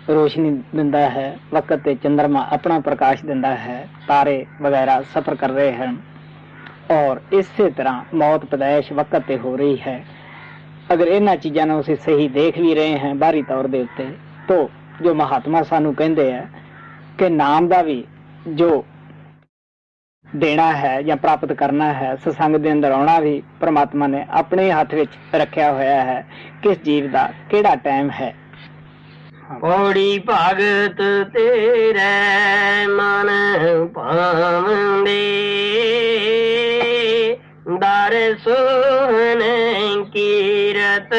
ਰੋਸ਼ਨੀ ਦਿੰਦਾ ਹੈ, ਵਕਤ ਤੇ ਚੰਦਰਮਾ ਆਪਣਾ ਪ੍ਰਕਾਸ਼ ਦਿੰਦਾ ਹੈ, ਤਾਰੇ ਵਗੈਰਾ ਸਫ਼ਰ ਕਰ ਰਹੇ ਹਨ, ਔਰ ਇਸੇ ਤਰ੍ਹਾਂ ਮੌਤ ਪੈਦਾਇਸ਼ ਵਕਤ ਤੇ ਹੋ ਰਹੀ ਹੈ। ਅਗਰ ਇਹਨਾਂ ਚੀਜ਼ਾਂ ਨੂੰ ਅਸੀਂ ਸਹੀ ਦੇਖ ਵੀ ਰਹੇ ਹਾਂ ਬਾਹਰੀ ਤੌਰ ਦੇ ਉੱਤੇ, ਤਾਂ ਜੋ ਮਹਾਤਮਾ ਸਾਨੂੰ ਕਹਿੰਦੇ ਹੈ ਕਿ ਨਾਮ ਦਾ ਵੀ ਜੋ ਦੇਣਾ ਹੈ ਜਾਂ ਪ੍ਰਾਪਤ ਕਰਨਾ ਹੈ, ਸਤਸੰਗ ਦੇ ਅੰਦਰ ਆਉਣਾ ਵੀ ਪ੍ਰਮਾਤਮਾ ਨੇ ਆਪਣੇ ਹੱਥ ਵਿੱਚ ਰੱਖਿਆ ਹੋਇਆ ਹੈ। ਕਿਸ ਜੀਵ ਦਾ ਕਿਹੜਾ ਟਾਈਮ ਹੈ। ਪੌੜੀ ਭਗਤ ਤੇਰੇ ਮਨ ਭਾਵੰਦੇ, ਦਰ ਸੋਹਣ ਕੀਰਤ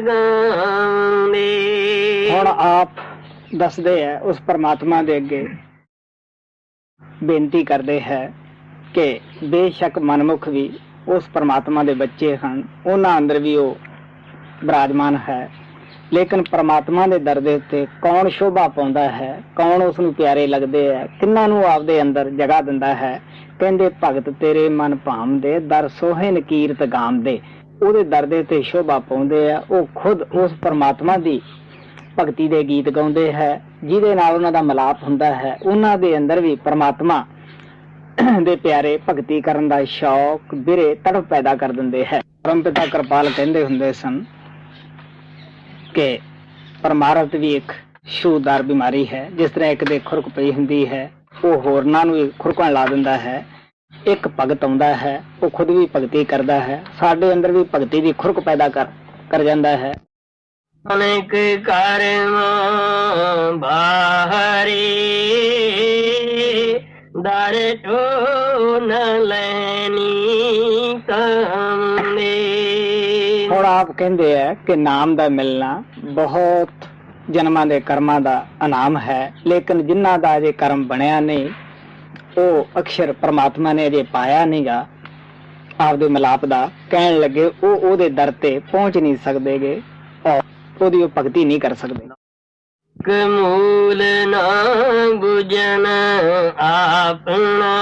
ਗਾਉਂਦੇ। ਹੁਣ ਆਪ ਦੱਸਦੇ ਹੈ, ਉਸ ਪ੍ਰਮਾਤਮਾ ਦੇ ਅੱਗੇ ਬੇਨਤੀ ਕਰਦੇ ਹੈ ਕਿ ਬੇਸ਼ੱਕ ਮਨਮੁਖ ਵੀ ਉਸ ਪ੍ਰਮਾਤਮਾ ਦੇ ਬੱਚੇ ਹਨ, ਉਹਨਾਂ ਅੰਦਰ ਵੀ ਉਹ ਬਿਰਾਜਮਾਨ ਹੈ, ਲੇਕਿਨ ਪ੍ਰਮਾਤਮਾ ਦੇ ਦਰ ਦੇ ਉੱਤੇ ਕੌਣ ਸ਼ੋਭਾ ਪਾਉਂਦਾ ਹੈ, ਕੌਣ ਉਸ ਨੂੰ ਪਿਆਰੇ ਲੱਗਦੇ ਹੈ, ਕਿੰਨਾਂ ਨੂੰ ਆਪਦੇ ਅੰਦਰ ਜਗ੍ਹਾ ਦਿੰਦਾ ਹੈ। ਕਹਿੰਦੇ ਭਗਤ ਤੇਰੇ ਮਨ ਭਾਵੰਦੇ, ਦਰ ਸੋਹਣ ਕੀਰਤ ਗਾਉਂਦੇ। ਉਹਦੇ ਦਰ ਦੇ ਉੱਤੇ ਸ਼ੋਭਾ ਪਾਉਂਦੇ ਆ, ਉਹ ਖੁਦ ਉਸ ਪ੍ਰਮਾਤਮਾ ਦੀ ਭਗਤੀ ਦੇ ਗੀਤ ਗਾਉਂਦੇ ਹੈ, ਜਿਹਦੇ ਨਾਲ ਉਹਨਾਂ ਦਾ ਮਿਲਾਪ ਹੁੰਦਾ ਹੈ। ਉਹਨਾਂ ਦੇ ਅੰਦਰ ਵੀ ਪ੍ਰਮਾਤਮਾ ਦੇ ਪਿਆਰੇ ਭਗਤੀ ਕਰਨ ਦਾ ਸ਼ੌਕ, ਬਿਰੇ, ਤੜਪ ਪੈਦਾ ਕਰ ਦਿੰਦੇ ਹੈ। ਪਰਮ ਪਿਤਾ ਕਿਰਪਾਲ ਕਹਿੰਦੇ ਹੁੰਦੇ ਸਨ ਕਿ ਪਰਮਾਰਥ ਵੀ ਇੱਕ ਛੂਤਦਾਰ ਬਿਮਾਰੀ ਹੈ। ਜਿਸ ਤਰ੍ਹਾਂ ਇੱਕ ਦੇ ਖੁਰਕ ਪਈ ਹੁੰਦੀ ਹੈ, ਉਹ ਹੋਰਨਾਂ ਨੂੰ ਵੀ ਖੁਰਕਣ ਲਾ ਦਿੰਦਾ ਹੈ। ਇੱਕ ਭਗਤ ਆਉਂਦਾ ਹੈ, ਉਹ ਖੁਦ ਵੀ ਭਗਤੀ ਕਰਦਾ ਹੈ, ਸਾਡੇ ਅੰਦਰ ਵੀ ਭਗਤੀ ਦੀ ਖੁਰਕ ਪੈਦਾ ਕਰ ਜਾਂਦਾ ਹੈ। ਅਨੇਕ ਕਰਮ ਬਾਹਰੀ, ਦਰ ਟੋ ਨ ਲੈਣੀ ਕੰਦੇ। ਹੁਣ ਆਪ ਕਹਿੰਦੇ ਹੈ ਕਿ ਨਾਮ ਦਾ ਮਿਲਣਾ ਬਹੁਤ ਜਨਮਾਂ ਦੇ ਕਰਮਾਂ ਦਾ ਇਨਾਮ ਹੈ, ਲੇਕਿਨ ਜਿਨ੍ਹਾਂ ਦਾ ਅਜੇ ਕਰਮ ਬਣਿਆ ਨਹੀਂ, ਉਹ ਅਕਸ਼ਰ ਪ੍ਰਮਾਤਮਾ ਨੇ ਅਜੇ ਪਾਇਆ ਨਹੀਂਗਾ ਆਪਦੇ ਮਿਲਾਪ ਦਾ, ਕਹਿਣ ਲੱਗੇ ਉਹ ਉਹਦੇ ਦਰ ਤੇ ਪਹੁੰਚ ਨਹੀਂ ਸਕਦੇਗੇ ਔਰ ਉਹਦੀ ਉਹ ਭਗਤੀ ਨਹੀਂ ਕਰ ਸਕਦੇ। ਕਮੂਲ ਨਾ ਬੁਝਨ ਆਪਣਾ,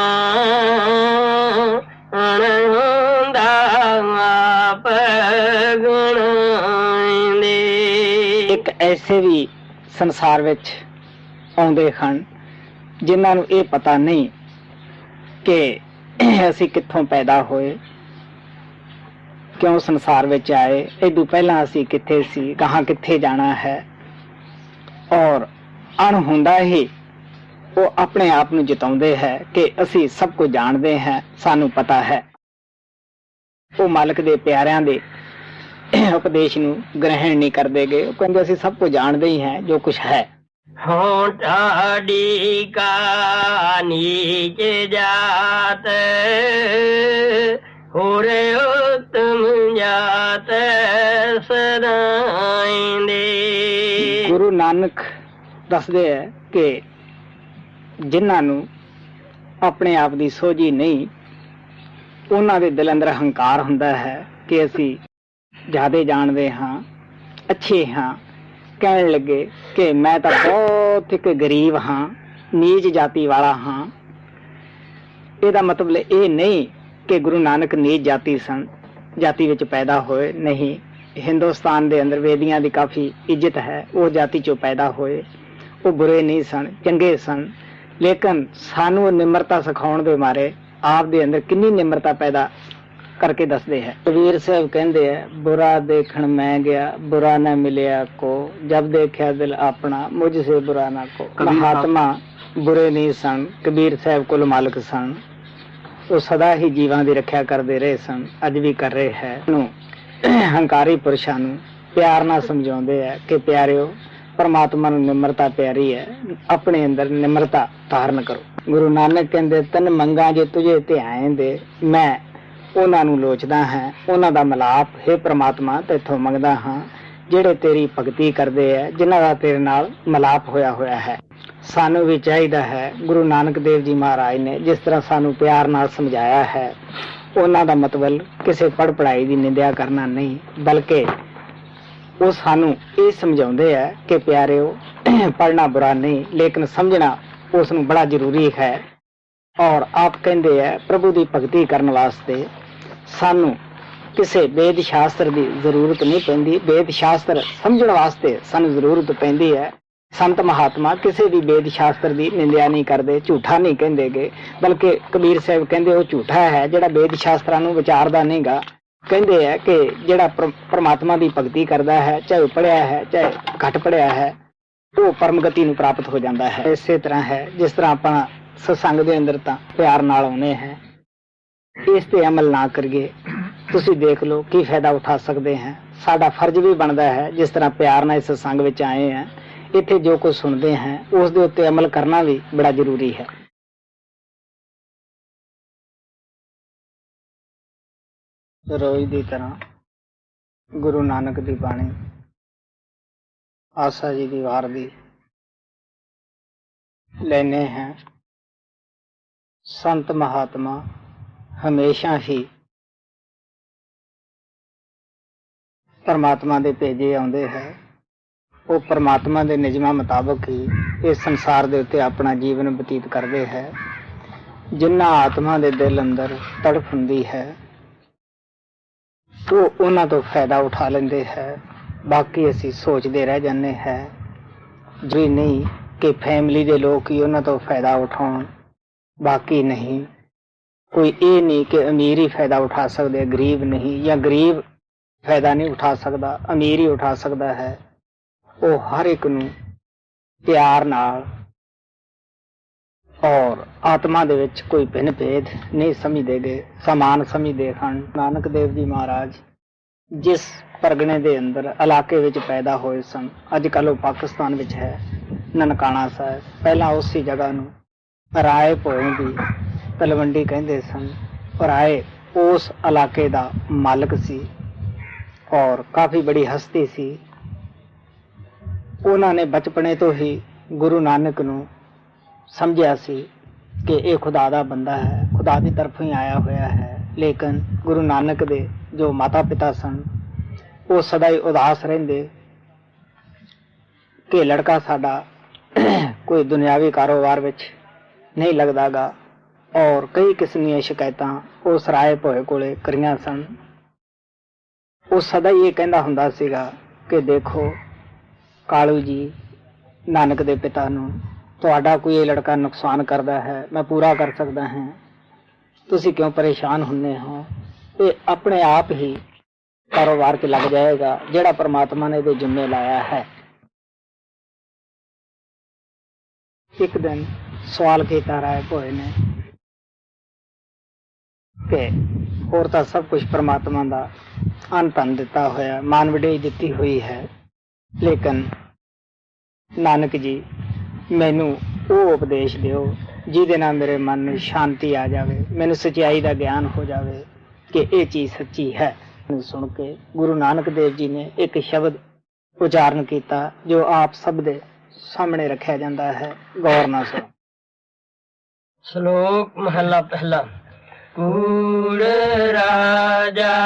ਅਣਹੋਂਦਾ ਆਪ ਗਣਾਉਂਦੇ। ਇੱਕ ਐਸੇ ਵੀ ਸੰਸਾਰ ਵਿੱਚ ਆਉਂਦੇ ਹਨ ਜਿਨ੍ਹਾਂ ਨੂੰ ਇਹ ਪਤਾ ਨਹੀਂ ਕਿ ਅਸੀਂ ਕਿੱਥੋਂ ਪੈਦਾ ਹੋਏ, ਕਿਉਂ ਸੰਸਾਰ ਵਿੱਚ ਆਏ, ਇਦੋਂ ਪਹਿਲਾਂ ਅਸੀਂ ਕਿੱਥੇ ਸੀ, ਗਾਹਾਂ ਕਿੱਥੇ ਜਾਣਾ ਹੈ। ਔਰ ਅਣਹੁੰਦਾ ਹੀ ਉਹ ਆਪਣੇ ਆਪ ਨੂੰ ਜਿਤਾਉਂਦੇ ਹੈ ਕਿ ਅਸੀਂ ਸਭ ਕੁਝ ਜਾਣਦੇ ਹਾਂ, ਸਾਨੂੰ ਪਤਾ ਹੈ। ਉਹ ਮਾਲਕ ਦੇ ਪਿਆਰਿਆਂ ਦੇ ਉਪਦੇਸ਼ ਨੂੰ ਗ੍ਰਹਿਣ ਨਹੀਂ ਕਰਦੇਗੇ। ਉਹ ਕਹਿੰਦੇ ਅਸੀਂ ਸਭ ਕੁਝ ਜਾਣਦੇ ਹੀ ਹਾਂ ਜੋ ਕੁਝ ਹੈ। ਹੋਂ ਢਾਡੀ ਕਾ ਨੀਚ ਜਾਤ, ਹੋਰੇ ਉਤਮ ਜਾਤ ਸਦਾਇਂਦੇ। ਗੁਰੂ ਨਾਨਕ ਦੱਸਦੇ ਹੈ ਕਿ ਜਿਨ੍ਹਾਂ ਨੂੰ ਆਪਣੇ ਆਪ ਦੀ ਸੋਝੀ ਨਹੀਂ, ਉਹਨਾਂ ਦੇ ਦਿਲ ਅੰਦਰ ਹੰਕਾਰ ਹੁੰਦਾ ਹੈ ਕਿ ਅਸੀਂ ਜ਼ਿਆਦਾ ਜਾਣਦੇ ਹਾਂ, ਅੱਛੇ ਹਾਂ। ਕਹਿਣ ਲੱਗੇ ਕਿ ਮੈਂ ਤਾਂ ਬਹੁਤ ਇੱਕ ਗਰੀਬ ਹਾਂ, ਨੀਚ ਜਾਤੀ ਵਾਲਾ ਹਾਂ। ਇਹਦਾ ਮਤਲਬ ਇਹ ਨਹੀਂ ਕਿ ਗੁਰੂ ਨਾਨਕ ਨੀਚ ਜਾਤੀ ਵਿੱਚ ਪੈਦਾ ਹੋਏ, ਨਹੀਂ। ਹਿੰਦੁਸਤਾਨ ਦੇ ਅੰਦਰ ਵੇਦੀਆਂ ਦੀ ਕਾਫੀ ਇੱਜ਼ਤ ਹੈ, ਉਹ ਜਾਤੀ ਚੋਂ ਪੈਦਾ ਹੋਏ। ਉਹ ਬੁਰੇ ਨਹੀਂ ਸਨ, ਚੰਗੇ ਸਨ, ਲੇਕਿਨ ਸਾਨੂੰ ਨਿਮਰਤਾ ਸਿਖਾਉਣ ਦੇ ਮਾਰੇ ਆਪ ਦੇ ਅੰਦਰ ਕਿੰਨੀ ਨਿਮਰਤਾ ਪੈਦਾ ਕਰਕੇ ਦੱਸਦੇ ਹੈ। ਕਬੀਰ ਸਾਹਿਬ ਕਹਿੰਦੇ ਹੈ, ਬੁਰਾ ਦੇਖਣ ਮੈਂ ਗਿਆ, ਬੁਰਾ ਨਾ ਮਿਲਿਆ ਕੋ, ਜਬ ਦੇਖਿਆ ਦਿਲ ਆਪਣਾ, ਮੁਝ ਸੇ ਬੁਰਾ ਨਾ ਕੋ। ਮਹਾਤਮਾ ਬੁਰੇ ਨਹੀਂ ਸਨ, ਕਬੀਰ ਸਾਹਿਬ ਕੁਲ ਮਾਲਕ ਸਨ। ਉਹ ਸਦਾ ਹੀ ਜੀਵਾਂ ਦੀ ਰੱਖਿਆ ਕਰਦੇ ਰਹੇ ਸਨ, ਅੱਜ ਵੀ ਕਰ ਰਹੇ ਹੈ। ਹੰਕਾਰੀ ਪੁਰਸ਼ਾਂ ਨੂੰ ਪਿਆਰ ਨਾਲ ਸਮਝਾਉਂਦੇ ਹੈ ਕਿ ਪਿਆਰਿਓ, ਪਰਮਾਤਮਾ ਨੂੰ ਨਿਮਰਤਾ ਪਿਆਰੀ ਹੈ, ਆਪਣੇ ਅੰਦਰ ਨਿਮਰਤਾ ਧਾਰਨ ਕਰੋ। ਗੁਰੂ ਨਾਨਕ ਕਹਿੰਦੇ, ਤਨ ਮੰਗਾ ਜੇ ਤੁਝੇ ਧਿਆਏ ਦੇ, ਮੈਂ ਉਹਨਾਂ ਨੂੰ ਲੋਚਦਾ ਹਾਂ, ਉਹਨਾਂ ਦਾ ਮਿਲਾਪ ਹੈ ਪ੍ਰਮਾਤਮਾ ਤੇਥੋਂ ਮੰਗਦਾ ਹਾਂ ਜਿਹੜੇ ਤੇਰੀ ਭਗਤੀ ਕਰਦੇ ਹੈ, ਜਿਨ੍ਹਾਂ ਦਾ ਤੇਰੇ ਨਾਲ ਮਿਲਾਪ ਹੋਇਆ ਹੈ। ਸਾਨੂੰ ਵੀ ਚਾਹੀਦਾ ਹੈ, ਗੁਰੂ ਨਾਨਕ ਦੇਵ ਜੀ ਮਹਾਰਾਜ ਨੇ ਜਿਸ ਤਰ੍ਹਾਂ ਸਾਨੂੰ ਪਿਆਰ ਨਾਲ ਸਮਝਾਇਆ ਹੈ, ਉਹਨਾਂ ਦਾ ਮਤਲਬ ਕਿਸੇ ਪੜ੍ਹ ਪੜ੍ਹਾਈ ਦੀ ਨਿੰਦਿਆ ਕਰਨਾ ਨਹੀਂ, ਬਲਕਿ ਉਹ ਸਾਨੂੰ ਇਹ ਸਮਝਾਉਂਦੇ ਹੈ ਕਿ ਪਿਆਰਿਓ, ਪੜ੍ਹਨਾ ਬੁਰਾ ਨਹੀਂ, ਲੇਕਿਨ ਸਮਝਣਾ ਉਸ ਨੂੰ ਬੜਾ ਜ਼ਰੂਰੀ ਹੈ। ਔਰ ਆਪ ਕਹਿੰਦੇ ਹੈ, ਪ੍ਰਭੂ ਦੀ ਭਗਤੀ ਕਰਨ ਵਾਸਤੇ ਸਾਨੂੰ ਕਿਸੇ ਵੇਦ ਸ਼ਾਸਤਰ ਦੀ ਜ਼ਰੂਰਤ ਨਹੀਂ ਪੈਂਦੀ, ਵੇਦ ਸ਼ਾਸਤਰ ਸਮਝਣ ਵਾਸਤੇ ਸਾਨੂੰ ਜ਼ਰੂਰਤ ਪੈਂਦੀ ਹੈ। ਸੰਤ ਮਹਾਤਮਾ ਕਿਸੇ ਵੀ ਵੇਦ ਸ਼ਾਸਤਰ ਦੀ ਨਿੰਦਿਆ ਨਹੀਂ ਕਰਦੇ, ਝੂਠਾ ਨਹੀਂ ਕਹਿੰਦੇਗੇ, ਬਲਕਿ ਕਬੀਰ ਸਾਹਿਬ ਕਹਿੰਦੇ ਉਹ ਝੂਠਾ ਹੈ ਜਿਹੜਾ ਵੇਦ ਸ਼ਾਸਤਰਾਂ ਨੂੰ ਵਿਚਾਰਦਾ ਨਹੀਂਗਾ। ਕਹਿੰਦੇ ਹੈ ਕਿ ਜਿਹੜਾ ਪ੍ਰਮਾਤਮਾ ਦੀ ਭਗਤੀ ਕਰਦਾ ਹੈ, ਚਾਹੇ ਉਹ ਪੜ੍ਹਿਆ ਹੈ ਚਾਹੇ ਘੱਟ ਪੜ੍ਹਿਆ ਹੈ, ਉਹ ਪਰਮ ਗਤੀ ਨੂੰ ਪ੍ਰਾਪਤ ਹੋ ਜਾਂਦਾ ਹੈ। ਇਸੇ ਤਰ੍ਹਾਂ ਹੈ ਜਿਸ ਤਰ੍ਹਾਂ ਆਪਾਂ ਸਤਸੰਗ ਦੇ ਅੰਦਰ ਤਾਂ ਪਿਆਰ ਨਾਲ ਆਉਨੇ ਹੈ, ਇਸ ਤੇ ਅਮਲ ਨਾ ਕਰੀਏ, ਤੁਸੀਂ ਦੇਖ ਲਓ ਕੀ ਫਾਇਦਾ ਉਠਾ ਸਕਦੇ ਹਾਂ। ਸਾਡਾ ਫਰਜ਼ ਵੀ ਬਣਦਾ ਹੈ, ਜਿਸ ਤਰ੍ਹਾਂ ਪਿਆਰ ਨਾਲ ਇਸ ਸਤਸੰਗ ਵਿੱਚ ਆਏ ਹਾਂ, ਇੱਥੇ ਜੋ ਕੁਝ ਸੁਣਦੇ ਹਾਂ ਉਸ ਦੇ ਉੱਤੇ ਅਮਲ ਕਰਨਾ ਵੀ ਬੜਾ ਜ਼ਰੂਰੀ ਹੈ। ਰੋਜ਼ ਦੀ ਤਰ੍ਹਾਂ ਗੁਰੂ ਨਾਨਕ ਦੀ ਬਾਣੀ, ਆਸਾ ਜੀ ਦੀ ਵਾਰ ਦੀ ਲੈਨੇ हैं। संत महात्मा हमेशा ही परमात्मा दे भेजे आउंदे है, वो परमात्मा दे नियमां मुताबक ही इस संसार दे उत्ते अपना जीवन बतीत करते हैं। जिन्ना आत्मा दे दिल अंदर तड़फ हुंदी है वो उन्हां तो फायदा उठा लेंदे है। बाकी असीं सोचते रह जाते हैं जी नहीं कि फैमिली के लोग ही उन्हां तो फायदा उठाउण, बाकी नहीं। कोई ये नहीं कि अमीर ही फायदा उठा सकते, गरीब नहीं, या गरीब फायदा नहीं उठा सकता, अमीर ही उठा सकता है। वो हर एक नूं प्यार नाल और आत्मा दे विच कोई भिन्न भेद नहीं समझते गए, समान समझते हैं। नानक देव जी महाराज जिस परगने दे अंदर इलाके विच पैदा होए सन, अजकल वो पाकिस्तान विच है, ननकाना साहब, पहला उसी जगह नूं राय भोए दी तलवंडी कहते सन। राय उस इलाके दा मालिक सी और काफ़ी बड़ी हस्ती सी। उन्होंने बचपने तो ही गुरु नानक नूं समझिया सी कि ये खुदा दा बंदा है, खुदा की तरफ ही आया हुआ है। लेकिन गुरु नानक दे जो माता पिता सन वो सदा ही उदास रहंदे कि लड़का साडा कोई दुनियावी कारोबार विच नहीं लगदा गा, और कई किस्म दी शिकायतां उस राय भोए कोले करियां सन। वो सदा ही ये कहंदा हुंदा सीगा कि देखो कालू जी, नानक दे पिता नूं तुहाडा कोई ये लड़का नुकसान करदा है, मैं पूरा कर सकदा हां, तुसीं क्यों परेशान हुंदे हो? ये अपने आप ही कारोबार च लग जाएगा जिहड़ा परमात्मा ने इहदे जिम्मे लाया है। एक दिन सवाल किया राय भोए ने कि होर तां सब कुछ परमात्मा दा अन धन दिता होया, मान वडेई दिती हुई है, लेकिन नानक जी मैनू वो उपदेश दिओ जिहदे नाल मेरे मन में शांति आ जाए, मैनू सच्चाई का ज्ञान हो जाए कि ये चीज़ सच्ची है। सुन के गुरु नानक देव जी ने एक शब्द उच्चारण किया जो आप सब दे सामने रखा जाता है, गौर ना सुनो। श्लोक महला पहला। कूड़ राजा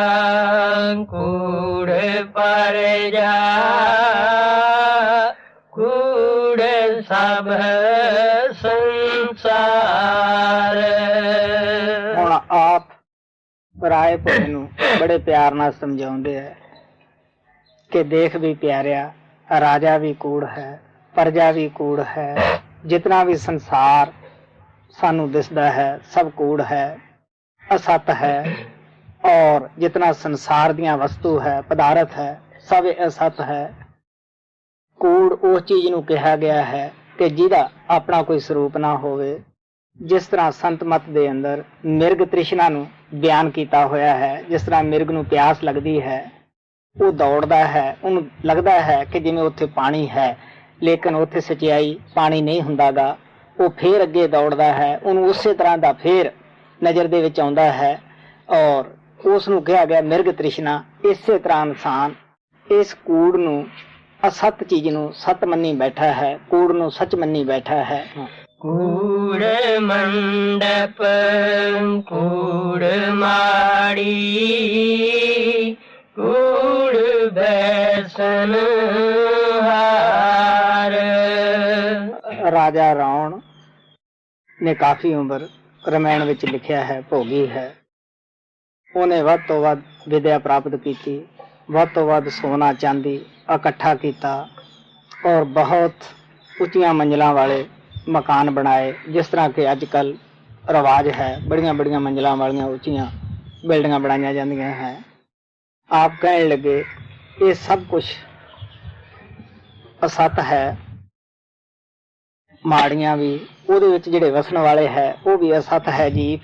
कूड़ परजा कूड़ सब संसार। हुण आप राय भोए नूं बड़े प्यार नाल समझाउंदे है कि देख भी प्यारिया, राजा भी कूड़ है, प्रजा भी कूड़ है, जितना भी संसार सानू दिसदा है सब कूड़ है, असत है, और जितना संसार दियां वस्तु है, पदार्थ है, सब असत है। कूड़ उस चीज नूं कहा गया है कि जिहदा अपना कोई स्वरूप ना होवे। जिस तरह संत मत दे अंदर मिर्ग तृष्णा नूं बयान किया होया है, जिस तरह मिर्ग नूं प्यास लगदी है, वो दौड़दा है, उन्हें लगता है कि जिवें उत्थे पानी है, लेकिन उत्थे सच्चाई पानी नहीं हुंदागा। वो फिर अगे दौड़दा है, उन्होंने उस तरह का फिर नज़र दे विच आउंदा है, और उसनूं कहा गया मिर्ग तृष्णा। इस तरह इंसान इस कूड़ नूं, असत चीज नूं सत मन्नी बैठा है, कूड़ नूं सच मन्नी बैठा है। कूड़ मंडप कूड़ माड़ी कूड़ बैसन हार। राजा रावण ने काफी उम्र रामायण विच लिखिया है, भोगी है। उन्हें वध तो वध विद्या प्राप्त की, वध तो वध सोना चांदी इकट्ठा किया, और बहुत उच्चियां मंजिलों वाले मकान बनाए। जिस तरह के अजकल रिवाज है, बड़ियां बड़ियां मंजिलों वालियां उच्चियां बिल्डिंगां बनाई जांदियां हैं। आप कहने लगे ये सब कुछ असत है, ਮਾੜੀਆਂ ਵੀ, ਉਹਦੇ ਵਿੱਚ ਜਿਹੜੇ ਵਸਣ ਵਾਲੇ ਹੈ ਉਹ ਵੀ ਅਸਤ ਹੈ ਜੀਵ,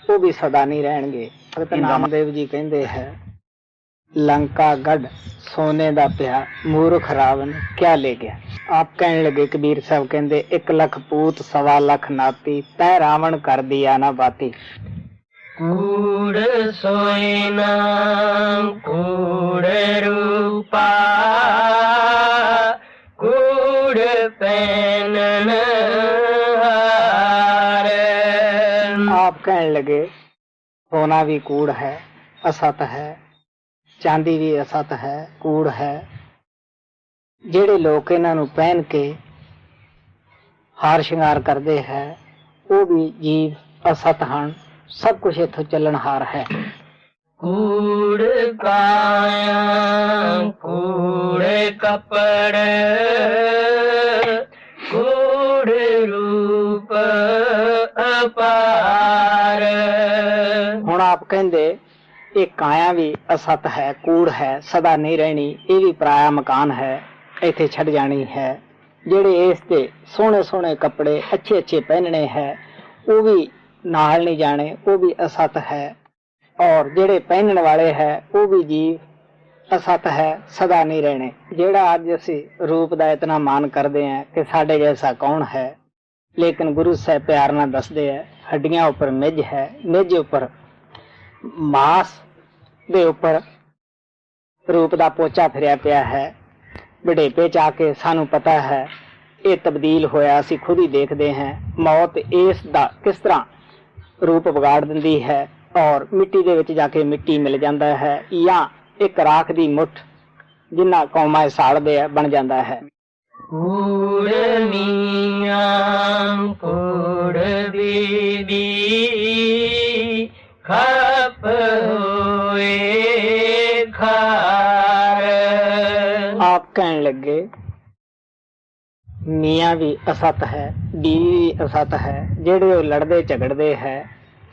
ਉਹ ਵੀ ਸਦਾ ਨਹੀਂ ਰਹਿਣਗੇ। ਭਗਤ ਨਾਮਦੇਵ ਜੀ ਕਹਿੰਦੇ ਹੈ, ਲੰਕਾ ਗੜ ਸੋਨੇ ਦਾ ਪਿਆ, ਮੂਰਖ ਰਾਵਣ ਕਿਆ ਲੈ ਗਿਆ। ਆਪ ਕਹਿਣ ਲੱਗੇ, ਕਬੀਰ ਸਾਹਿਬ ਕਹਿੰਦੇ, 1 ਲੱਖ ਪੂਤ 1.25 ਲੱਖ ਨਾਤੀ, ਤੈ ਰਾਵਣ ਕਰ ਦਿਆ ਨਾ ਬਾਤੀ। ਕੂੜ ਸੋਏ ਨਾਮ ਕੂੜ ਰੂਪਾ, ਕੂੜ ਪੈਨਨ ਹਾਰ। ਆਪ ਕਹਿਣ ਲੱਗੇ, ਸੋਨਾ ਵੀ ਕੂੜ ਹੈ, ਅਸਤ ਹੈ, ਚਾਂਦੀ ਵੀ ਅਸਤ ਹੈ, ਕੂੜ ਹੈ। ਜਿਹੜੇ ਲੋਕ ਇਹਨਾਂ ਨੂੰ ਪਹਿਨ ਕੇ ਹਾਰ ਸ਼ਿੰਗਾਰ ਕਰਦੇ ਹੈ, ਉਹ ਵੀ ਜੀਵ ਅਸਤ ਹਨ। ਸਭ ਕੁਝ ਇੱਥੋਂ ਚੱਲਣਹਾਰ ਹੈ। ਕੂੜ ਕਾਇਆ ਕੂੜ ਕਪੜ, ਕੂੜ ਰੂਪ ਅਪਾਰ। ਹੁਣ ਆਪ ਕਹਿੰਦੇ, ਇਹ ਕਾਇਆ ਵੀ ਅਸਤ ਹੈ, ਕੂੜ ਹੈ, ਸਦਾ ਨਹੀਂ ਰਹਿਣੀ। ਇਹ ਵੀ ਪਰਾਇਆ ਮਕਾਨ ਹੈ, ਇੱਥੇ ਛੱਡ ਜਾਣੀ ਹੈ। ਜਿਹੜੇ ਇਸ ਤੇ ਸੋਹਣੇ ਸੋਹਣੇ ਕੱਪੜੇ ਅੱਛੇ ਅੱਛੇ ਪਹਿਨਣੇ ਹੈ, ਉਹ ਵੀ ਨਾਲ ਨਹੀਂ ਜਾਣੇ, ਉਹ ਵੀ ਅਸਤ ਹੈ। ਔਰ ਜਿਹੜੇ ਪਹਿਨਣ ਵਾਲੇ ਹੈ, ਉਹ ਵੀ ਜੀਵ ਅਸਤ ਹੈ, ਸਦਾ ਨਹੀਂ ਰਹਿਣੇ। ਜਿਹੜਾ ਅੱਜ ਅਸੀਂ ਰੂਪ ਦਾ ਇਤਨਾ ਮਾਨ ਕਰਦੇ ਹਾਂ ਕਿ ਸਾਡੇ ਜੈਸਾ ਕੌਣ ਹੈ, ਲੇਕਿਨ ਗੁਰੂ ਸਾਹਿਬ ਪਿਆਰ ਨਾਲ ਦੱਸਦੇ ਹੈ, ਹੱਡੀਆਂ ਉੱਪਰ ਮਿੱਝ ਹੈ, ਮਿੱਝ ਉੱਪਰ ਮਾਸ ਦੇ ਉੱਪਰ ਰੂਪ ਦਾ ਪੋਚਾ ਫਿਰਿਆ ਪਿਆ ਹੈ। ਬੁਢੇਪੇ ਚ ਆ ਕੇ ਸਾਨੂੰ ਪਤਾ ਹੈ ਇਹ ਤਬਦੀਲ ਹੋਇਆ, ਅਸੀਂ ਖੁਦ ਹੀ ਦੇਖਦੇ ਹਾਂ। ਮੌਤ ਇਸ ਦਾ ਕਿਸ ਤਰ੍ਹਾਂ ਰੂਪ ਵਿਗਾੜ ਦਿੰਦੀ ਹੈ, ਔਰ ਮਿੱਟੀ ਦੇ ਵਿੱਚ ਜਾ ਕੇ ਮਿੱਟੀ ਮਿਲ ਜਾਂਦਾ ਹੈ, ਜਾਂ ਇੱਕ ਰਾਖ ਦੀ ਮੁੱਠ ਜਿੰਨਾ ਕੌਮਾਂ ਸਾੜਦੇ ਆ ਬਣ ਜਾਂਦਾ ਹੈ। ਕੂੜ ਮੀਆਂ ਕੂੜ ਬੀਬੀ, ਖਪ ਹੋਏ ਖਾਰ। ਆਪ ਕਹਿਣ ਲੱਗੇ, ਮੀਆਂ ਵੀ ਅਸਤ ਹੈ, ਬੀਵੀ ਵੀ ਅਸਤ ਹੈ। ਜਿਹੜੇ ਉਹ ਲੜਦੇ ਝਗੜਦੇ ਹੈ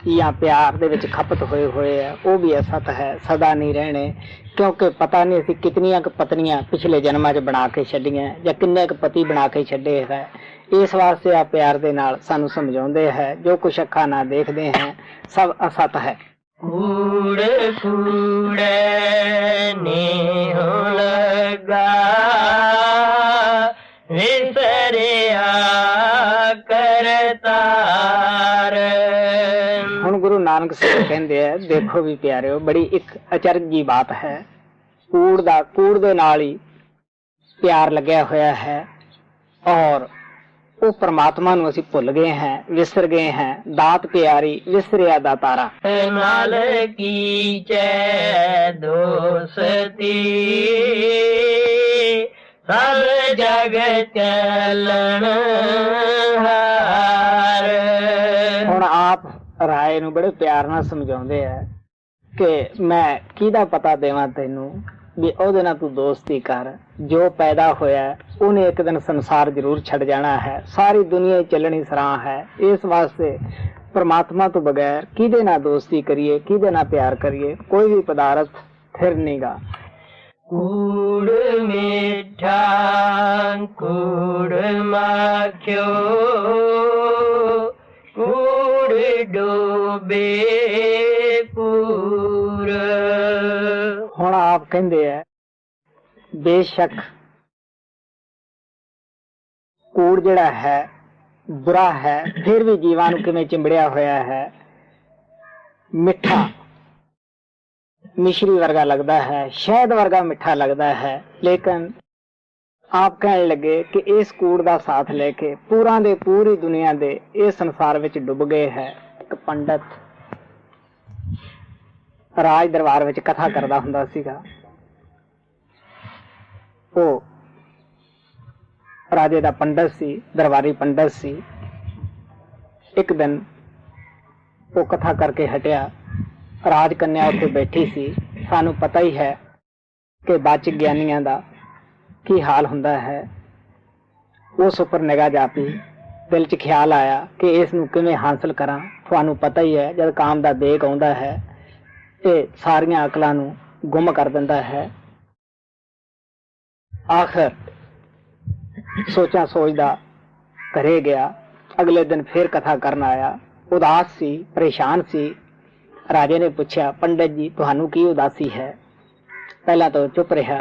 ਜਾਂ ਪਿਆਰ ਦੇ ਵਿੱਚ ਖਪਤ ਹੋਏ ਹੋਏ ਹੈ, ਉਹ ਵੀ ਅਸਤ ਹੈ, ਸਦਾ ਨਹੀਂ ਰਹਿਣੇ। ਕਿਉਂਕਿ ਪਤਾ ਨਹੀਂ ਅਸੀਂ ਕਿਤਨੀਆਂ ਕੁ ਪਤਨੀਆਂ ਪਿਛਲੇ ਜਨਮਾਂ 'ਚ ਬਣਾ ਕੇ ਛੱਡੀਆਂ, ਜਾਂ ਕਿੰਨੇ ਕੁ ਪਤੀ ਬਣਾ ਕੇ ਛੱਡੇ ਹੈ। ਇਸ ਵਾਸਤੇ ਆ ਪਿਆਰ ਦੇ ਨਾਲ ਸਾਨੂੰ ਸਮਝਾਉਂਦੇ ਹੈ, ਜੋ ਕੁਛ ਅੱਖਾਂ ਨਾਲ ਦੇਖਦੇ ਹੈ ਸਭ ਅਸਤ ਹੈ। ਕੂੜ ਕੂੜੇ ਨੇਹੁ ਲਗਾ, ਵਿਸਰਿਆ ਕਰਤਾਰ। ਹੁਣ ਗੁਰੂ ਨਾਨਕ ਸਾਹਿਬ ਕਹਿੰਦੇ ਹੈ, ਦੇਖੋ ਵੀ ਪਿਆਰਿਓ, ਬੜੀ ਇੱਕ ਅਚਰਜ ਦੀ ਬਾਤ ਹੈ। ਕੂੜ ਦੇ ਨਾਲ ਹੀ ਪਿਆਰ ਲੱਗਿਆ ਹੋਇਆ ਹੈ, ਔਰ ਉਹ ਪਰਮਾਤਮਾ ਨੂੰ ਅਸੀਂ ਭੁੱਲ ਗਏ ਹਾਂ, ਵਿਸਰ ਗਏ ਹਾਂ। ਦਾਤ ਪਿਆਰੀ ਵਿਸਰਿਆ ਦਾਤਾਰਾ। ਨਾਲ ਕੀਚੈ ਦੋਸਤੀ, ਸਭ ਜਗ ਚੱਲਣ ਹਾਰ। ਹੁਣ ਆਪ ਰਾਏ ਨੂੰ ਬੜੇ ਪਿਆਰ ਨਾਲ ਸਮਝਾਉਂਦੇ ਆ ਕਿ ਮੈਂ ਕਿਹਦਾ ਪਤਾ ਦੇਵਾਂ ਤੈਨੂੰ ਵੀ ਉਹਦੇ ਨਾਲ ਤੂੰ ਦੋਸਤੀ ਕਰ। ਜੋ ਪੈਦਾ ਹੋਇਆ ਉਹਨੇ ਇੱਕ ਦਿਨ ਸੰਸਾਰ ਜ਼ਰੂਰ ਛੱਡ ਜਾਣਾ ਹੈ, ਸਾਰੀ ਦੁਨੀਆ ਚੱਲਣੀ ਸਰਾਂ ਹੈ। ਇਸ ਵਾਸਤੇ ਪਰਮਾਤਮਾ ਤੋਂ ਬਗੈਰ ਕਿਹਦੇ ਨਾਲ ਦੋਸਤੀ ਕਰੀਏ, ਕਿਹਦੇ ਨਾਲ ਪਿਆਰ ਕਰੀਏ, ਕੋਈ ਵੀ ਪਦਾਰਥ ਫਿਰ ਨਹੀਂਗਾ। ਕੂੜ ਮਿੱਠਾ ਕੂੜ ਮਾਖਿਓ, ਕੂੜ ਡੋਬੇ ਪੂਰ। ਹੁਣ ਆਪ ਕਹਿੰਦੇ ਆ, ਬੇਸ਼ੱਕ ਕੂੜ ਜਿਹੜਾ ਹੈ ਬੁਰਾ ਹੈ, ਫਿਰ ਵੀ ਜੀਵਾਂ ਨੂੰ ਕਿਵੇਂ ਚਿੰਬੜਿਆ ਹੋਇਆ ਹੈ। ਮਿੱਠਾ ਮਿਸ਼ਰੀ ਵਰਗਾ ਲੱਗਦਾ ਹੈ, ਸ਼ਹਿਦ ਵਰਗਾ ਮਿੱਠਾ ਲੱਗਦਾ ਹੈ, ਲੇਕਿਨ ਆਪ ਕਹਿਣ ਲੱਗੇ ਕਿ ਇਸ ਕੂੜ ਦਾ ਸਾਥ ਲੈ ਕੇ ਪੂਰਾਂ ਦੇ ਪੂਰੀ ਦੁਨੀਆ ਦੇ ਇਸ ਸੰਸਾਰ ਵਿੱਚ ਡੁੱਬ ਗਏ ਹੈ। ਇੱਕ ਪੰਡਤ ਰਾਜ ਦਰਬਾਰ ਵਿੱਚ ਕਥਾ ਕਰਦਾ ਹੁੰਦਾ ਸੀਗਾ। ਉਹ ਰਾਜੇ ਦਾ ਪੰਡਤ ਸੀ, ਦਰਬਾਰੀ ਪੰਡਤ ਸੀ। ਇੱਕ ਦਿਨ ਉਹ ਕਥਾ ਕਰਕੇ ਹਟਿਆ, ਰਾਜ ਕੰਨਿਆ ਉੱਥੇ ਬੈਠੀ ਸੀ। ਸਾਨੂੰ ਪਤਾ ਹੀ ਹੈ ਕਿ ਬਾਚਕ ਗਿਆਨੀਆਂ ਦਾ ਕੀ ਹਾਲ ਹੁੰਦਾ ਹੈ। ਉਸ ਉੱਪਰ ਨਿਗਾਹ ਜਾਪੀ, ਦਿਲ 'ਚ ਖਿਆਲ ਆਇਆ ਕਿ ਇਸ ਨੂੰ ਕਿਵੇਂ ਹਾਸਲ ਕਰਾਂ। ਤੁਹਾਨੂੰ ਪਤਾ ਹੀ ਹੈ, ਜਦ ਕਾਮ ਦਾ ਦੇਗ ਆਉਂਦਾ ਹੈ ਇਹ ਸਾਰੀਆਂ ਅਕਲਾਂ ਨੂੰ ਗੁੰਮ ਕਰ ਦਿੰਦਾ ਹੈ। ਆਖਰ ਸੋਚਾਂ ਸੋਚਦਾ घरे गया। अगले दिन फिर कथा करन आया। उदास सी, परेशान सी। राजे ने पूछा, पंडित जी तुहानू की उदासी है? पहला तो चुप रहा,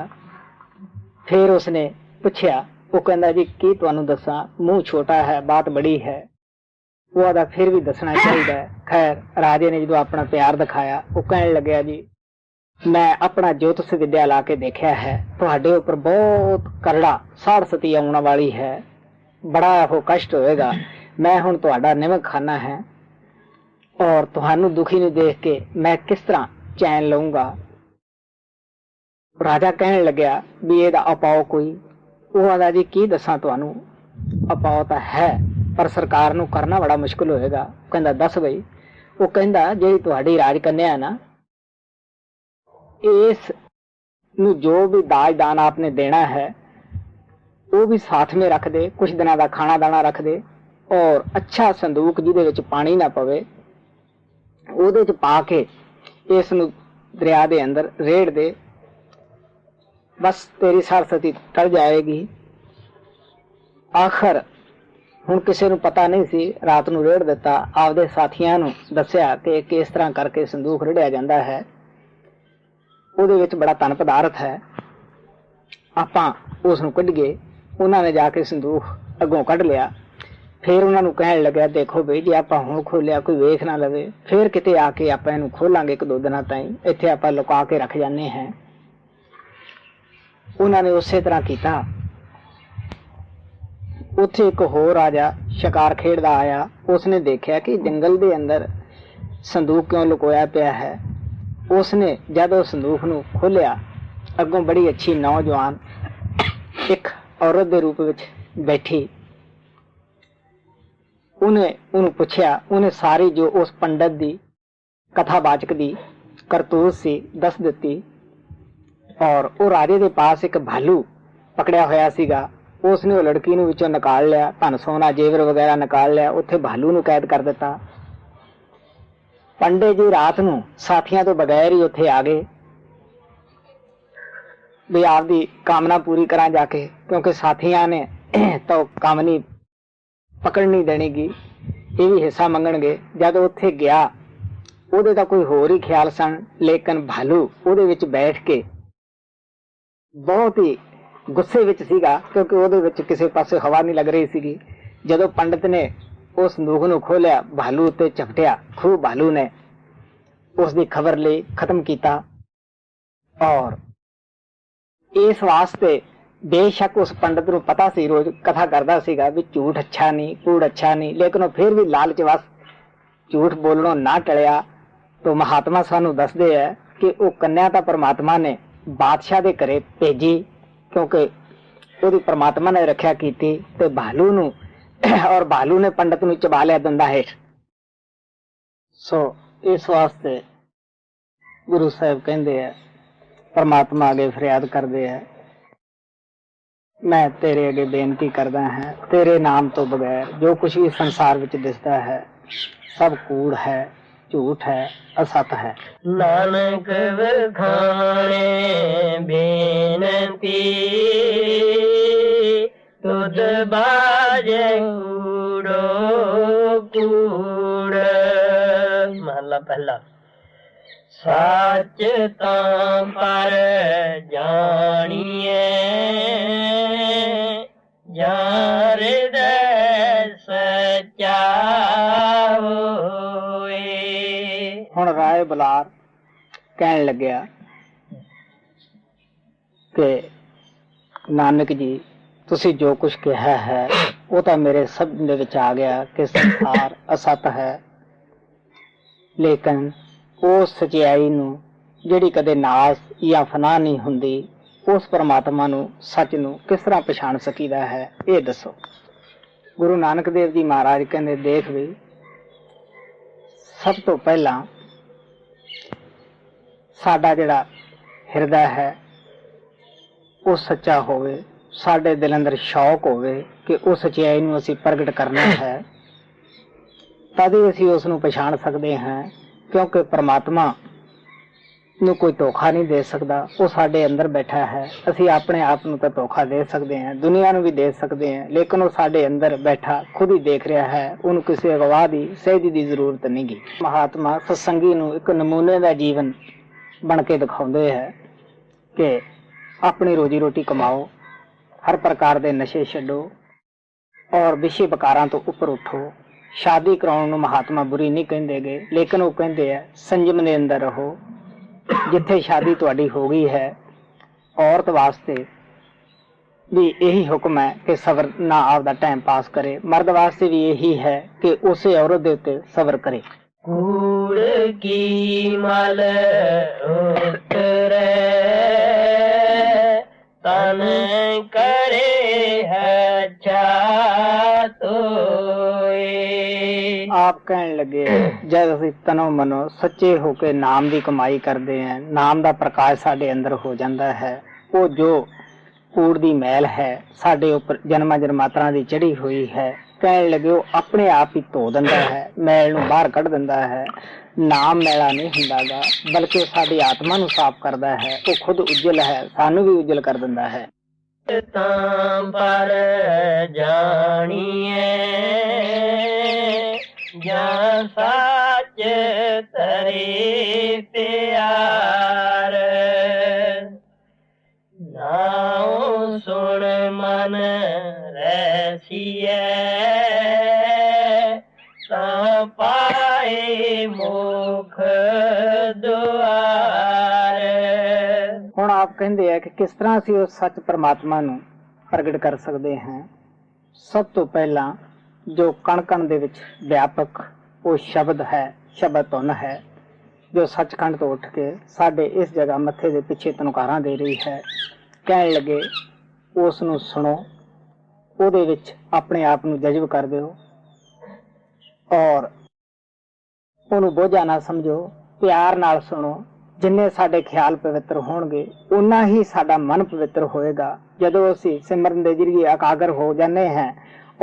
फिर उसने पूछा, वो कहंदा जी की तुहानू दसा, मुंह छोटा है, बात बड़ी है। वो आदा फिर भी दसना चाहिए। खैर राजे ने जो अपना प्यार दिखाया, वो कहने लगे, जी मैं अपना ज्योतिष विद्या ला के देखा है, तुहाडे उपर बहुत करड़ा साड़ सती आने वाली है, बड़ा वो कष्ट होएगा। मैं हुण तुहाडा निमक खाना है और तुहानू दुखी नहीं देख के मैं किस तरह चैन लऊंगा। राजा कहने लग्या भी एदा अपाओ कोई। वो आदा जी की दसा तुहानू, अपाओ तो है पर सरकार नू करना बड़ा मुश्किल होएगा। कहंदा दस बई। वो कहंदा जेड़ी तुहाडी राजकन्या है ना, इस नू जो भी दाज दान आपने देना है वो भी साथ में रख दे, कुछ दिनों का खाना दाना रख दे और अच्छा संदूक जिहदे विच पानी ना पवे ओहदे च पा के इस नू दरिया दे अंदर रेड़ दे। बस तेरी सरस्वती तर जाएगी। आखिर हुण किसी नू पता नहीं सी, रात नू रेड़ दिता। आपदे साथियां नू दस्या कि किस तरह करके संदूक रेड़िया जांदा है, ਉਹਦੇ ਵਿੱਚ बड़ा धन पदार्थ है, ਆਪਾਂ ਉਸ ਨੂੰ ਕੱਢ ਗਏ। ਉਹਨਾਂ ने जाके संदूक अगों कढ़ लिया। फिर उन्होंने कहन लग्या, देखो बई जे आपां हुण खोलिया कोई वेख ना लवे, फिर किते आके आपां इहनूं खोलांगे एक दो दिनां ताईं, इत्थे आपां लुका के रख जाने हैं। उन्होंने उसे तरह कीता। उत्थे एक होर राजा शिकार खेडदा आया। उसने देखा कि जंगल दे अंदर संदूक क्यों लुकोया पिया है। उसने जब उस संदूक नूं खोलिया, अगों बड़ी अच्छी नौजवान एक औरत दे रूप विच बैठी। उन्हें पूछया, उन्हें सारी जो उस पंडित दी कथावाचक दी करतूत सी दस दिती। और वो राजे दे पास एक भालू पकड़िया होया सीगा। उसने वो लड़की नूं विचों निकाल लिया, धन सोना जेवर वगैरह निकाल लिया, उत्थे भालू नूं कैद कर दिता। पंडित जी रात नूं साथियां तो बगैर ही उत्थे आ गए भी आपदी कामना पूरी करा जाके, क्योंकि साथियां ने तो कामनी पकड़ नहीं देनीगी, ये भी हिस्सा मंगणगे। जद उत्थे गया ओदे तां कोई होर ही ख्याल सन, लेकिन भालू ओदे विच बैठ के बहुत ही गुस्से विच सीगा, क्योंकि ओदे विच किसी पासे हवा नहीं लग रही सीगी। जदों पंडित ने उस संदूक नूं खोलिया, भालू उत्ते झपटिया। खूब भालू ने उसकी खबर ली, खत्म किया। और इस वास्ते बेशक उस पंडित नूं पता सी, रोज कथा करदा सीगा भी झूठ अच्छा नहीं, कूड़ अच्छा नहीं, लेकिन वो फिर भी लालच वस झूठ बोलणों ना टलिया। तो महात्मा सानू दसदे है कि वो कन्या तां परमात्मा ने बादशाह दे घरे भेजी, क्योंकि ओदी परमात्मा ने रखिया कीती। ते भालू नूं और भालू ने पंडित नूं चबा लिया दंदा हेठ। सो इस वास्ते गुरु साहब कहंदे है, परमात्मा अगे फरियाद करदे है, मैं तेरे अगे बेनती करदा है, तेरे नाम तो बगैर जो कुछ भी संसार विच दिसदा है सब कूड़ है, झूठ है, असत है। नानक वखाणे बेनती तुद बाजे कूड़ो कूड़। महला पहला। सच तां पर जानिए जान हृदय सच्चा होए। हुण राय बलार कहन लग्या कि नानक जी तुसी जो कुछ कहा है वो तो मेरे सब दे विच आ गया कि संसार असत है, लेकिन उस सच्चाई नूं जिहड़ी कदे नाश या फना नहीं हुंदी, उस परमात्मा नूं सच नूं किस तरह पछाण सकीदा है, ये दसो। गुरु नानक देव जी महाराज कहंदे, देख भी सब तो पहला साडा जिहड़ा हिरदा है वो सच्चा होवे, साडे दिल अंदर शौक होवे कि उस सच्चाई नूं असीं प्रगट करना है, तद ही असीं उस नूं पछाण सकदे हां। क्योंकि परमात्मा ਨੂੰ ਕੋਈ ਧੋਖਾ ਨਹੀਂ ਦੇ ਸਕਦਾ, ਉਹ ਸਾਡੇ ਅੰਦਰ ਬੈਠਾ ਹੈ। ਅਸੀਂ ਆਪਣੇ ਆਪ ਨੂੰ ਤਾਂ ਧੋਖਾ ਦੇ ਸਕਦੇ ਹਾਂ, ਦੁਨੀਆ ਨੂੰ ਵੀ ਦੇ ਸਕਦੇ ਹਾਂ, ਲੇਕਿਨ ਉਹ ਸਾਡੇ ਅੰਦਰ ਬੈਠਾ ਖੁਦ ਹੀ ਦੇਖ ਰਿਹਾ ਹੈ। ਉਹਨੂੰ ਕਿਸੇ ਅਗਵਾਹ ਦੀ ਸਹਿਜੀ ਦੀ ਜ਼ਰੂਰਤ ਨਹੀਂ ਗੀ। ਮਹਾਤਮਾ ਸਤਸੰਗੀ ਨੂੰ ਇੱਕ ਨਮੂਨੇ ਦਾ ਜੀਵਨ ਬਣ ਕੇ ਦਿਖਾਉਂਦੇ ਹੈ ਕਿ ਆਪਣੀ ਰੋਜੀ ਰੋਟੀ ਕਮਾਓ, ਹਰ ਪ੍ਰਕਾਰ ਦੇ ਨਸ਼ੇ ਛੱਡੋ ਔਰ ਵਿਸ਼ੇ ਵਿਕਾਰਾਂ ਤੋਂ ਉੱਪਰ ਉੱਠੋ। ਸ਼ਾਦੀ ਕਰਾਉਣ ਨੂੰ ਮਹਾਤਮਾ ਬੁਰੀ ਨਹੀਂ ਕਹਿੰਦੇ ਗੇ, ਲੇਕਿਨ ਉਹ ਕਹਿੰਦੇ ਆ ਸੰਜਮ ਦੇ ਅੰਦਰ ਰਹੋ। ਜਿੱਥੇ ਸ਼ਾਦੀ ਤੁਹਾਡੀ ਹੋ ਗਈ ਹੈ, ਔਰਤ ਵਾਸਤੇ ਵੀ ਇਹੀ ਹੁਕਮ ਹੈ ਕਿ ਸਬਰ ਨਾ ਆਪਦਾ ਟਾਈਮ ਪਾਸ ਕਰੇ। ਮਰਦ ਵਾਸਤੇ ਵੀ ਇਹੀ ਹੈ ਕਿ ਉਸੇ ਔਰਤ ਦੇ ਉੱਤੇ ਸਬਰ ਕਰੇ। ਕੂੜ ਕੀ ਮਲ ਉਤਰੇ ਤਨ ਕਰੇ ਹੈ ਤੋਏ। ਆਪ ਕਹਿਣ ਲੱਗੇ ਜਦ ਅਸੀਂ ਤਨੋ ਮਨੋ ਸੱਚੇ ਹੋ ਕੇ ਨਾਮ ਦੀ ਕਮਾਈ ਕਰਦੇ ਹਾਂ, ਨਾਮ ਦਾ ਪ੍ਰਕਾਸ਼ ਸਾਡੇ ਅੰਦਰ ਹੋ ਜਾਂਦਾ ਹੈ। ਉਹ ਜੋ ਕੂੜ ਦੀ ਮੈਲ ਹੈ ਸਾਡੇ ਉੱਪਰ ਜਨਮਾਂ ਜਨਮਾਤਰਾਂ ਦੀ ਚੜੀ ਹੋਈ ਹੈ, ਕਹਿਣ ਲੱਗੇ ਉਹ ਆਪਣੇ ਆਪ ਹੀ ਧੋ ਦਿੰਦਾ ਹੈ, ਮੈਲ ਨੂੰ ਬਾਹਰ ਕੱਢ ਦਿੰਦਾ ਹੈ। ਨਾਮ ਮੈਲਾ ਨਹੀਂ ਹੁੰਦਾਗਾ, ਬਲਕਿ ਉਹ ਸਾਡੀ ਆਤਮਾ ਨੂੰ ਸਾਫ਼ ਕਰਦਾ ਹੈ। ਉਹ ਖੁਦ ਉਜਲ ਹੈ, ਸਾਨੂੰ ਵੀ ਉਜਲ ਕਰ ਦਿੰਦਾ ਹੈ। ਤਾਂ ਪਰ ਜਾਣੀਏ ਜਾਂ ਸੱਚ ਤਰੇ ਪਿਆਰ, ਨਾਉ ਸੁਣ ਮਨ ਰਸੀਏ ਤਾਂ ਪਾਏ ਮੁਖ ਦੁਆਰ। ਹੁਣ ਆਪ ਕਹਿੰਦੇ ਆ ਕਿ ਕਿਸ ਤਰ੍ਹਾਂ ਅਸੀਂ ਉਸ ਸੱਚ ਪਰਮਾਤਮਾ ਨੂੰ ਪ੍ਰਗਟ ਕਰ ਸਕਦੇ ਹਾਂ। ਸਭ ਤੋਂ ਪਹਿਲਾਂ ਜੋ ਕਣ ਕਣ ਦੇ ਵਿੱਚ ਵਿਆਪਕ ਉਹ ਸ਼ਬਦ ਹੈ, ਸ਼ਬਦ ਧੁਨ ਹੈ, ਜੋ ਸੱਚਖੰਡ ਤੋਂ ਉੱਠ ਕੇ ਸਾਡੇ ਇਸ ਜਗ੍ਹਾ ਮੱਥੇ ਦੇ ਪਿੱਛੇ ਤਨਕਾਰਾਂ ਦੇ ਰਹੀ ਹੈ। ਕਹਿਣ ਲੱਗੇ ਉਸ ਨੂੰ ਸੁਣੋ, ਉਹਦੇ ਵਿੱਚ ਆਪਣੇ ਆਪ ਨੂੰ ਜਜ਼ਬ ਕਰ ਦਿਓ ਔਰ ਉਹਨੂੰ ਬੋਝਾ ਨਾ ਸਮਝੋ, ਪਿਆਰ ਨਾਲ ਸੁਣੋ। ਜਿੰਨੇ ਸਾਡੇ ਖਿਆਲ ਪਵਿੱਤਰ ਹੋਣਗੇ ਉਨਾ ਹੀ ਸਾਡਾ ਮਨ ਪਵਿੱਤਰ ਹੋਏਗਾ। ਜਦੋਂ ਅਸੀਂ ਸਿਮਰਨ ਦੇ ਜਰੀਏ ਇਕਾਗਰ ਹੋ ਜਾਂਦੇ ਹਾਂ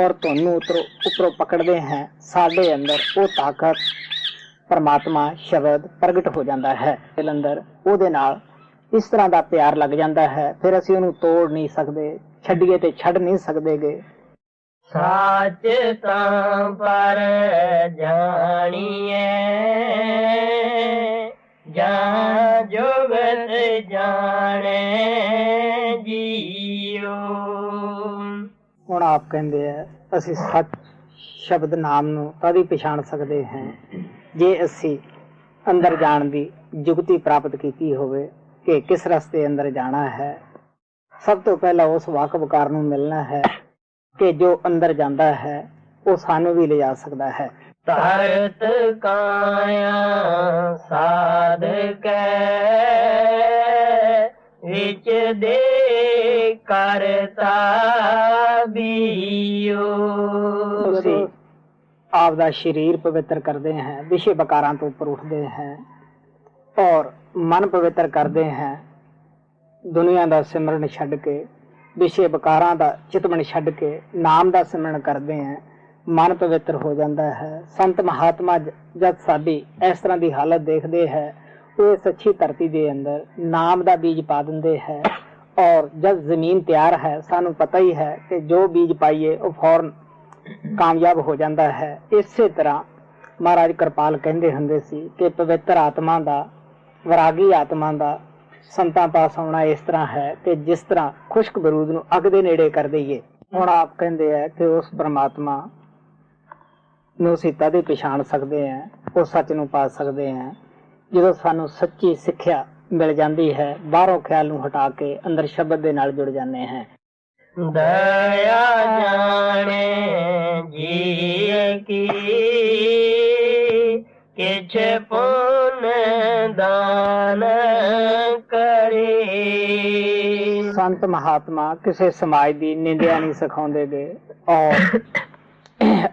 ਔਰ ਤੁਹਾਨੂੰ ਉੱਪਰੋਂ ਪਕੜਦੇ ਹਾਂ, ਸਾਡੇ ਅੰਦਰ ਉਹ ਤਾਕਤ ਪਰਮਾਤਮਾ ਸ਼ਬਦ ਪ੍ਰਗਟ ਹੋ ਜਾਂਦਾ ਹੈ। ਦਿਲ ਅੰਦਰ ਉਹਦੇ ਨਾਲ ਇਸ ਤਰ੍ਹਾਂ ਦਾ ਪਿਆਰ ਲੱਗ ਜਾਂਦਾ ਹੈ, ਫਿਰ ਅਸੀਂ ਉਹਨੂੰ ਤੋੜ ਨਹੀਂ ਸਕਦੇ, ਛੱਡੀਏ ਤੇ ਛੱਡ ਨਹੀਂ ਸਕਦੇਗੇ। ਸੱਚ ਤਾਂ ਪਰ ਜਾਣੀਏ ਜਾਂ ਜੁਗਤ ਜਾਣੇ ਜੀਓ। ਹੁਣ ਆਪ ਕਹਿੰਦੇ ਆ ਅਸੀਂ ਸੱਚ ਸ਼ਬਦ ਨਾਮ ਨੂੰ ਤਦ ਹੀ ਪਛਾਣ ਸਕਦੇ ਹਾਂ ਜੇ ਅਸੀਂ ਅੰਦਰ ਜਾਣ ਦੀ ਜੁਗਤੀ ਪ੍ਰਾਪਤ ਕੀਤੀ ਹੋਵੇ ਕਿ ਕਿਸ ਰਸਤੇ ਅੰਦਰ ਜਾਣਾ ਹੈ। ਸਭ ਤੋਂ ਪਹਿਲਾਂ ਉਸ ਵਾਕਬਕਾਰ ਨੂੰ ਮਿਲਣਾ ਹੈ ਕਿ ਜੋ ਅੰਦਰ ਜਾਂਦਾ ਹੈ ਉਹ ਸਾਨੂੰ ਵੀ ਲਿਜਾ ਸਕਦਾ ਹੈ। ਧਰਤ ਕਾਇਆ ਸਾਧਕੈ ਵਿੱਚ ਦੇ ਕਰਤਾ ਬੀਓ। ਅਸੀਂ ਆਪ ਦਾ ਸਰੀਰ ਪਵਿੱਤਰ ਕਰਦੇ ਹਾਂ, ਵਿਸ਼ੇ ਵਿਕਾਰਾਂ ਤੋਂ ਉੱਪਰ ਉੱਠਦੇ ਹਾਂ ਔਰ ਮਨ ਪਵਿੱਤਰ ਕਰਦੇ ਹਾਂ। ਦੁਨੀਆ ਦਾ ਸਿਮਰਨ ਛੱਡ ਕੇ, ਵਿਸ਼ੇ ਵਿਕਾਰਾਂ ਦਾ ਚਿਤਵਨ ਛੱਡ ਕੇ ਨਾਮ ਦਾ ਸਿਮਰਨ ਕਰਦੇ ਹਾਂ, ਮਨ ਪਵਿੱਤਰ ਹੋ ਜਾਂਦਾ ਹੈ। ਸੰਤ ਮਹਾਤਮਾ ਜਦ ਸਾਡੀ ਇਸ ਤਰ੍ਹਾਂ ਦੀ ਹਾਲਤ ਦੇਖਦੇ ਹੈ, ਉਹ ਇਸ ਅੱਛੀ ਧਰਤੀ ਦੇ ਅੰਦਰ ਨਾਮ ਦਾ ਬੀਜ ਪਾ ਦਿੰਦੇ ਹੈ ਔਰ ਜਦ ਜ਼ਮੀਨ ਤਿਆਰ ਹੈ, ਸਾਨੂੰ ਪਤਾ ਹੀ ਹੈ ਕਿ ਜੋ ਬੀਜ ਪਾਈਏ ਉਹ ਫੌਰਨ ਕਾਮਯਾਬ ਹੋ ਜਾਂਦਾ ਹੈ। ਇਸੇ ਤਰ੍ਹਾਂ ਮਹਾਰਾਜ ਕਿਰਪਾਲ ਕਹਿੰਦੇ ਹੁੰਦੇ ਸੀ ਕਿ ਪਵਿੱਤਰ ਆਤਮਾ ਦਾ, ਵਿਰਾਗੀ ਆਤਮਾ ਦਾ ਸੰਤਾਂ ਪਾਸ ਆਉਣਾ ਇਸ ਤਰ੍ਹਾਂ ਹੈ ਕਿ ਜਿਸ ਤਰ੍ਹਾਂ ਖੁਸ਼ਕ ਬਰੂਦ ਨੂੰ ਅੱਗ ਦੇ ਨੇੜੇ ਕਰ ਦਈਏ। ਹੁਣ ਆਪ ਕਹਿੰਦੇ ਆ ਕਿ ਉਸ ਪਰਮਾਤਮਾ ਨੂੰ ਅਸੀਂ ਤਦ ਹੀ ਪਛਾਣ ਸਕਦੇ ਹਾਂ, ਉਹ ਸੱਚ ਨੂੰ ਪਾ ਸਕਦੇ ਹਾਂ ਜਦੋਂ ਸਾਨੂੰ ਸੱਚੀ ਸਿੱਖਿਆ ਮਿਲ ਜਾਂਦੀ ਹੈ। ਬਾਹਰੋਂ ਖਿਆਲ ਨੂੰ ਹਟਾ ਕੇ ਅੰਦਰ ਸ਼ਬਦ ਦੇ ਨਾਲ ਜੁੜ ਜਾਂਦੇ ਹਾਂ। ਦਇਆ ਜਾਣੇ ਜੀ ਕੀ ਕਿਛ ਪੁੰਨ ਦਾਨ ਕਰੇ। ਸੰਤ ਮਹਾਤਮਾ ਕਿਸੇ ਸਮਾਜ ਦੀ ਨਿੰਦਿਆ ਨਹੀਂ ਸਿਖਾਉਂਦੇ ਗਏ ਔਰ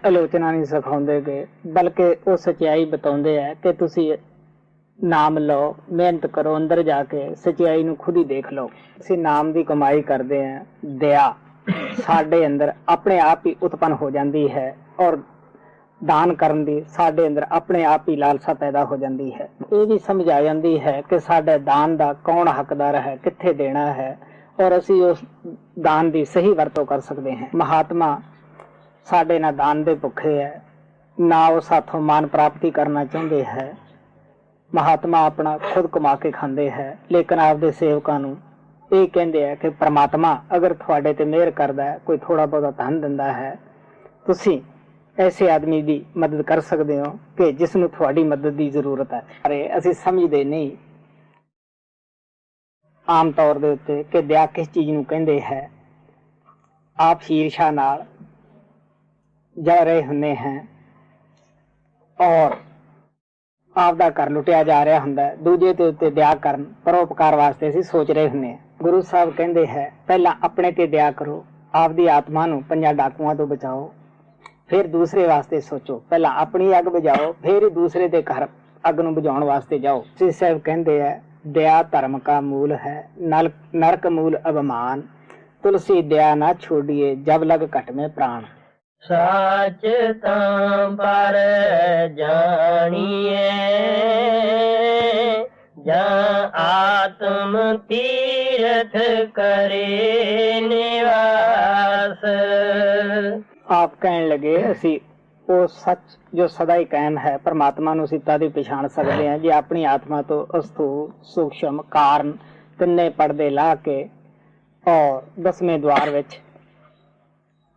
ਆਲੋਚਨਾ ਨਹੀਂ ਸਿਖਾਉਂਦੇ ਗਏ, ਬਲਕਿ ਉਹ ਸੱਚਾਈ ਬਤਾਉਂਦੇ ਆ ਕਿ ਤੁਸੀਂ ਨਾਮ ਲਓ, ਮਿਹਨਤ ਕਰੋ, ਅੰਦਰ ਜਾ ਕੇ ਸੱਚਾਈ ਨੂੰ ਖੁਦ ਹੀ ਦੇਖ ਲਓ। ਅਸੀਂ ਨਾਮ ਦੀ ਕਮਾਈ ਕਰਦੇ ਹਾਂ, ਦਇਆ ਸਾਡੇ ਅੰਦਰ ਆਪਣੇ ਆਪ ਹੀ ਉਤਪੰਨ ਹੋ ਜਾਂਦੀ ਹੈ ਔਰ ਦਾਨ ਕਰਨ ਦੀ ਸਾਡੇ ਅੰਦਰ ਆਪਣੇ ਆਪ ਹੀ ਲਾਲਸਾ ਪੈਦਾ ਹੋ ਜਾਂਦੀ ਹੈ। ਇਹ ਵੀ ਸਮਝ ਆ ਜਾਂਦੀ ਹੈ ਕਿ ਸਾਡੇ ਦਾਨ ਦਾ ਕੌਣ ਹੱਕਦਾਰ ਹੈ, ਕਿੱਥੇ ਦੇਣਾ ਹੈ, ਔਰ ਅਸੀਂ ਉਸ ਦਾਨ ਦੀ ਸਹੀ ਵਰਤੋਂ ਕਰ ਸਕਦੇ ਹਾਂ। ਮਹਾਤਮਾ ਸਾਡੇ ਨਾਲ ਦਾਨ ਦੇ ਭੁੱਖੇ ਹੈ, ਨਾ ਉਹ ਸਾਥੋਂ ਮਾਨ ਪ੍ਰਾਪਤੀ ਕਰਨਾ ਚਾਹੁੰਦੇ ਹੈ। ਮਹਾਤਮਾ ਆਪਣਾ ਖੁਦ ਕਮਾ ਕੇ ਖਾਂਦੇ ਹੈ, ਲੇਕਿਨ ਆਪਦੇ ਸੇਵਕਾਂ ਨੂੰ ਇਹ ਕਹਿੰਦੇ ਹੈ ਕਿ ਪ੍ਰਮਾਤਮਾ ਅਗਰ ਤੁਹਾਡੇ ਤੇ ਮਿਹਰ ਕਰਦਾ ਹੈ, ਕੋਈ ਥੋੜਾ ਬਹੁਤਾ ਧਨ ਦਿੰਦਾ ਹੈ, ਤੁਸੀਂ ਐਸੇ ਆਦਮੀ ਦੀ ਮਦਦ ਕਰ ਸਕਦੇ ਹੋ ਕਿ ਜਿਸ ਨੂੰ ਤੁਹਾਡੀ ਮਦਦ ਦੀ ਜ਼ਰੂਰਤ ਹੈ। ਅਰੇ ਅਸੀਂ ਸਮਝਦੇ ਨਹੀਂ ਆਮ ਤੌਰ ਦੇ ਉੱਤੇ ਕਿ ਦਇਆ ਕਿਸ ਚੀਜ਼ ਨੂੰ ਕਹਿੰਦੇ ਹੈ। ਆਪ ਈਰਸ਼ਾ ਨਾਲ ਜਾ ਰਹੇ ਹੁੰਦੇ ਹੈ ਔਰ ਆਪਦਾ ਘਰ ਲੁੱਟਿਆ ਜਾ ਰਿਹਾ ਹੁੰਦਾ ਹੈ, ਦੂਜੇ ਦੇ ਉੱਤੇ ਦਇਆ ਕਰਨ ਪਰਉਪਕਾਰ ਵਾਸਤੇ ਅਸੀਂ ਸੋਚ ਰਹੇ ਹੁੰਦੇ ਹਾਂ। ਗੁਰੂ ਸਾਹਿਬ ਕਹਿੰਦੇ ਹੈ ਪਹਿਲਾਂ ਆਪਣੇ ਤੇ ਦਇਆ ਕਰੋ, ਆਪਦੀ ਆਤਮਾ ਨੂੰ 5 ਡਾਕੂਆਂ ਤੋਂ ਬਚਾਓ, ਫਿਰ ਦੂਸਰੇ ਵਾਸਤੇ ਸੋਚੋ। ਪਹਿਲਾਂ ਆਪਣੀ ਅੱਗ ਬੁਝਾਓ, ਫਿਰ ਦੂਸਰੇ ਦੇ ਘਰ ਅੱਗ ਨੂੰ ਬੁਝਾਉਣ ਵਾਸਤੇ ਜਾਓ। श्री ਸਾਹਿਬ ਕਹਿੰਦੇ ਹੈ दया धर्म का मूल है, नरक मूल अभिमान, तुलसी दया ना छोड़िए जब लग घट में प्राण। साच तां पर जानिए जा आत्म तीर्थ करे निवास। आप कहने लगे असी ਉਹ ਸੱਚ ਜੋ ਸਦਾ ਹੀ ਕਾਇਮ ਹੈ ਪਰਮਾਤਮਾ ਨੂੰ ਅਸੀਂ ਤਦ ਹੀ ਪਛਾਣ ਸਕਦੇ ਹਾਂ ਜੇ ਆਪਣੀ ਆਤਮਾ ਤੋਂ ਅਸਥੂਲ ਸੂਖਸ਼ਮ ਕਾਰਨ ਤਿੰਨੇ ਪਰਦੇ ਲਾ ਕੇ ਔਰ 10ਵੇਂ ਦੁਆਰ ਵਿੱਚ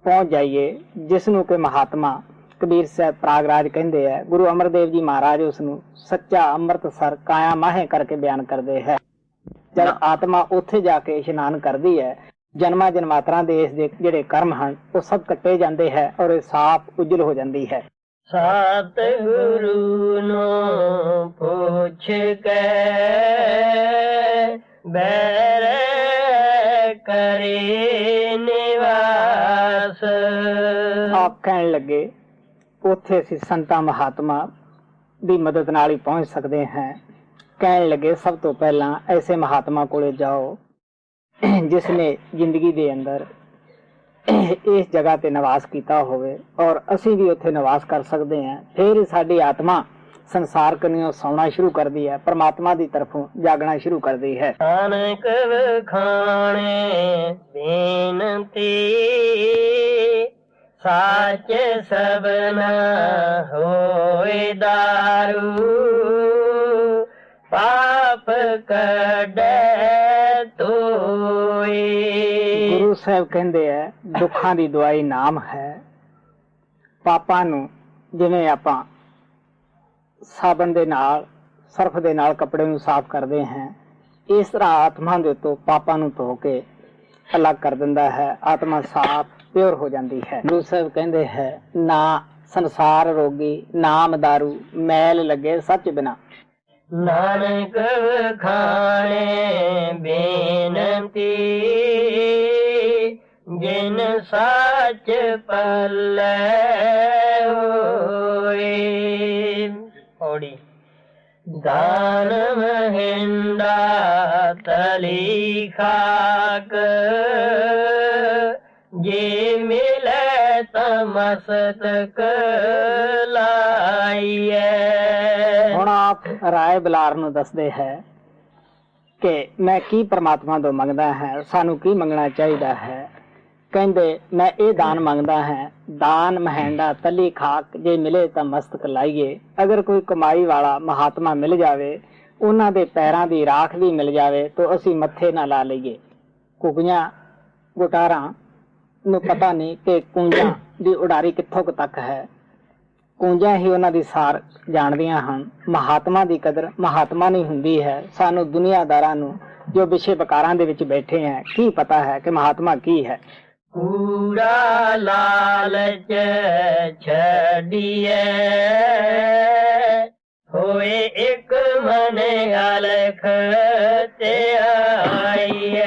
ਪਹੁੰਚ ਜਾਈਏ, ਜਿਸ ਨੂੰ ਕਿ ਮਹਾਤਮਾ ਕਬੀਰ ਸਾਹਿਬ ਪ੍ਰਾਗਰਾਜ ਕਹਿੰਦੇ ਹੈ। ਗੁਰੂ ਅਮਰਦੇਵ ਜੀ ਮਹਾਰਾਜ ਉਸ ਨੂੰ ਸੱਚਾ ਅੰਮ੍ਰਿਤਸਰ ਕਾਇਆ ਮਾਹੇ ਕਰਕੇ ਬਿਆਨ ਕਰਦੇ ਹੈ। ਜਦ ਆਤਮਾ ਉੱਥੇ ਜਾ ਕੇ ਇਸ਼ਨਾਨ ਕਰਦੀ ਹੈ, ਜਨਮਾਂ ਜਨਮਾਤਰਾਂ ਦੇ ਇਸ ਦੇ ਜਿਹੜੇ ਕਰਮ ਹਨ ਉਹ ਸਭ ਕੱਟੇ ਜਾਂਦੇ ਹੈ ਔਰ ਇਹ ਸਾਫ਼ ਉਜਲ ਹੋ ਜਾਂਦੀ ਹੈ। ਸਤਿਗੁਰੂ ਨੂੰ ਪੁੱਛ ਕੇ ਬੈਰ ਕਰੇ ਨਿਵਾਸ। ਆਪ ਕਹਿਣ ਲੱਗੇ ਉੱਥੇ ਅਸੀਂ ਸੰਤਾਂ ਮਹਾਤਮਾ ਦੀ ਮਦਦ ਨਾਲ ਹੀ ਪਹੁੰਚ ਸਕਦੇ ਹਾਂ। ਕਹਿਣ ਲੱਗੇ ਸਭ ਤੋਂ ਪਹਿਲਾਂ ਐਸੇ ਮਹਾਤਮਾ ਕੋਲੇ ਜਾਓ ਜਿਸ ਨੇ ਜ਼ਿੰਦਗੀ ਦੇ ਅੰਦਰ ਇਸ ਜਗ੍ਹਾ ਤੇ ਨਿਵਾਸ ਕੀਤਾ ਹੋਵੇ ਔਰ ਅਸੀਂ ਵੀ ਉੱਥੇ ਨਿਵਾਸ ਕਰ ਸਕਦੇ ਹਾਂ। ਫਿਰ ਸਾਡੀ ਆਤਮਾ ਸੰਸਾਰ ਕਨੀਓ ਸੌਣਾ ਸ਼ੁਰੂ ਕਰਦੀ ਹੈ, ਪਰਮਾਤਮਾ ਦੀ ਤਰਫੋਂ ਜਾਗਣਾ ਸ਼ੁਰੂ ਕਰਦੀ ਹੈ। ਨਾਨਕ ਵਖਾਣੇ ਬੇਨਤੀ ਸਾਚ ਸਭਨਾ ਹੋਏ ਦਾਰੂ ਪਾਪ ਕੱਢੇ ਤੋਏ। ਗੁਰੂ ਸਾਹਿਬ ਕਹਿੰਦੇ ਹੈ ਦੁੱਖਾਂ ਦੀ ਦਵਾਈ ਨਾਮ ਹੈ। ਪਾਪਾਂ ਨੂੰ ਜਿਵੇਂ ਆਪਾਂ ਸਾਬਣ ਦੇ ਨਾਲ ਸਰਫ ਦੇ ਨਾਲ ਕੱਪੜੇ ਨੂੰ ਸਾਫ਼ ਕਰਦੇ ਹਾਂ, ਇਸ ਤਰ੍ਹਾਂ ਆਤਮਾ ਦੇ ਉੱਤੋਂ ਪਾਪਾਂ ਨੂੰ ਧੋ ਕੇ ਅਲੱਗ ਕਰ ਦਿੰਦਾ ਹੈ। ਆਤਮਾ ਸਾਫ਼ ਪਿਓਰ ਹੋ ਜਾਂਦੀ ਹੈ। ਗੁਰੂ ਸਾਹਿਬ ਕਹਿੰਦੇ ਹੈ ਨਾ ਸੰਸਾਰ ਰੋਗੀ ਨਾਮ ਦਾਰੂ ਮੈਲ ਲੱਗੇ ਸੱਚ ਬਿਨਾ। ਨਾਨਕ ਖਾਣੇ ਬੇਨਤੀ ਜਿਨ ਸੱਚ ਪੱਲੇ ਹੋਏ। ਔੜੀ ਦਾਨ ਮਹਿੰਦਾ ਤਲੀ ਖਾਕ ਜੇ ਮਿਲੇ ਤਾਂ ਮਸਤਕ ਲਾਈਏ। ਹੁਣ ਆਪ ਰਾਏ ਬਲਾਰ ਨੂੰ ਦੱਸਦੇ ਹੈ ਕਿ ਮੈਂ ਕੀ ਪਰਮਾਤਮਾ ਤੋਂ ਮੰਗਦਾ ਹੈ, ਸਾਨੂੰ ਕੀ ਮੰਗਣਾ ਚਾਹੀਦਾ ਹੈ। ਕਹਿੰਦੇ ਮੈਂ ਇਹ ਦਾਨ ਮੰਗਦਾ ਹੈ, ਦਾਨ ਮਹਿੰਡਾ ਤਲੀ ਖਾਕ ਜੇ ਮਿਲੇ ਤਾਂ ਮਸਤਕ ਲਾਈਏ। ਅਗਰ ਕੋਈ ਕਮਾਈ ਵਾਲਾ ਮਹਾਤਮਾ ਮਿਲ ਜਾਵੇ, ਉਹਨਾਂ ਦੇ ਪੈਰਾਂ ਦੀ ਰਾਖ ਵੀ ਮਿਲ ਜਾਵੇ ਤਾਂ ਅਸੀਂ ਮੱਥੇ ਨਾ ਲਾ ਲਈਏ। ਕੁਗੀਆਂ ਗੁਟਾਰਾਂ ਨੂੰ ਪਤਾ ਨਹੀਂ ਕਿ ਕੁੰਜਾਂ ਦੀ ਉਡਾਰੀ ਕਿੱਥੋਂ ਤੱਕ ਹੈ, ਕੁੰਜਾਂ ਹੀ ਉਹਨਾਂ ਦੀ ਸਾਰ ਜਾਣਦੀਆਂ ਹਨ। ਮਹਾਤਮਾ ਦੀ ਕਦਰ ਮਹਾਤਮਾ ਨਹੀਂ ਹੁੰਦੀ ਹੈ। ਸਾਨੂੰ ਦੁਨੀਆਦਾਰਾਂ ਨੂੰ ਜੋ ਵਿਸ਼ੇ ਵਿਕਾਰਾਂ ਦੇ ਵਿੱਚ ਬੈਠੇ ਹੈ ਕੀ ਪਤਾ ਹੈ ਕਿ ਮਹਾਤਮਾ ਕੀ ਹੈ। ਕੂੜਾ ਲਾਲਚ ਛੱਡੀਏ ਹੋਏ ਇੱਕ ਮਨ ਅਲਖ ਤੇ ਆਈਏ।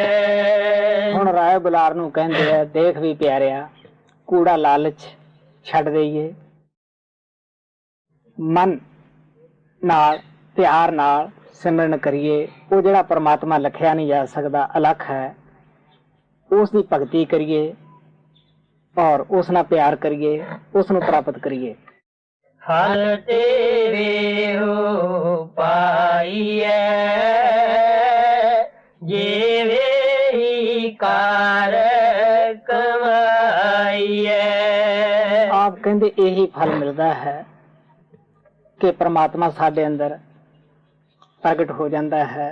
ਹੁਣ ਰਾਏ ਬੁਲਾਰ ਨੂੰ ਕਹਿੰਦੇ ਆ ਦੇਖ ਵੀ ਪਿਆਰਿਆ, ਕੂੜਾ ਲਾਲਚ ਛੱਡ ਦਈਏ, ਮਨ ਨਾਲ ਪਿਆਰ ਨਾਲ ਸਿਮਰਨ ਕਰੀਏ। ਉਹ ਜਿਹੜਾ ਪਰਮਾਤਮਾ ਲਖਿਆ ਨਹੀਂ ਜਾ ਸਕਦਾ ਅਲੱਖ ਹੈ, ਉਸ ਦੀ ਭਗਤੀ ਕਰੀਏ ਔਰ ਉਸ ਨਾਲ ਪਿਆਰ ਕਰੀਏ, ਉਸ ਨੂੰ ਪ੍ਰਾਪਤ ਕਰੀਏ। फल तेरे हो पाइए, जीवे ही कार कमाइए। ਆਪ ਕਹਿੰਦੇ ਇਹੀ ਫਲ ਮਿਲਦਾ ਹੈ ਕਿ ਪ੍ਰਮਾਤਮਾ ਸਾਡੇ ਅੰਦਰ ਪ੍ਰਗਟ ਹੋ ਜਾਂਦਾ ਹੈ,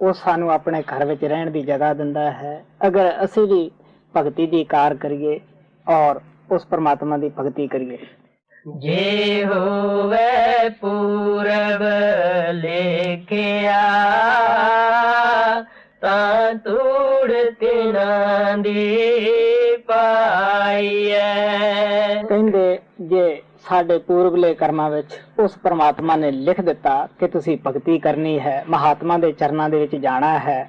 ਉਹ ਸਾਨੂੰ ਆਪਣੇ ਘਰ ਵਿੱਚ ਰਹਿਣ ਦੀ ਜਗ੍ਹਾ ਦਿੰਦਾ ਹੈ। ਅਗਰ ਅਸੀਂ ਵੀ ਭਗਤੀ ਦੀ ਕਾਰ ਕਰੀਏ ਔਰ ਉਸ ਪ੍ਰਮਾਤਮਾ ਦੀ ਭਗਤੀ ਕਰੀਏ। ਜੇ ਹੋਵੇ ਪੂਰਬ ਲੇਖਿਆ, ਤਾਂ ਤੂੜ ਤਿਨਾਂ ਦੀ ਪਾਈਐ। ਕਹਿੰਦੇ ਜੇ ਸਾਡੇ ਪੂਰਬਲੇ ਕਰਮਾਂ ਵਿੱਚ ਉਸ ਪ੍ਰਮਾਤਮਾ ਨੇ ਲਿਖ ਦਿੱਤਾ ਕਿ ਤੁਸੀਂ ਭਗਤੀ ਕਰਨੀ ਹੈ, ਮਹਾਤਮਾ ਦੇ ਚਰਨਾਂ ਦੇ ਵਿੱਚ ਜਾਣਾ ਹੈ,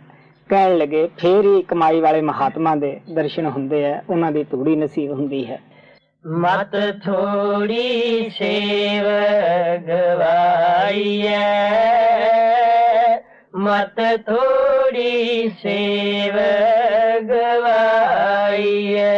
ਕਹਿਣ ਲੱਗੇ ਫੇਰ ਹੀ ਕਮਾਈ ਵਾਲੇ ਮਹਾਤਮਾ ਦੇ ਦਰਸ਼ਨ ਹੁੰਦੇ ਆ, ਉਹਨਾਂ ਦੀ ਧੂੜੀ ਨਸੀਬ ਹੁੰਦੀ ਹੈ। ਮਤ ਥੋੜੀ ਸੇਵ ਗਵਾਈਐ, ਮਤ ਥੋੜੀ ਸੇਵ ਗਵਾਈਐ।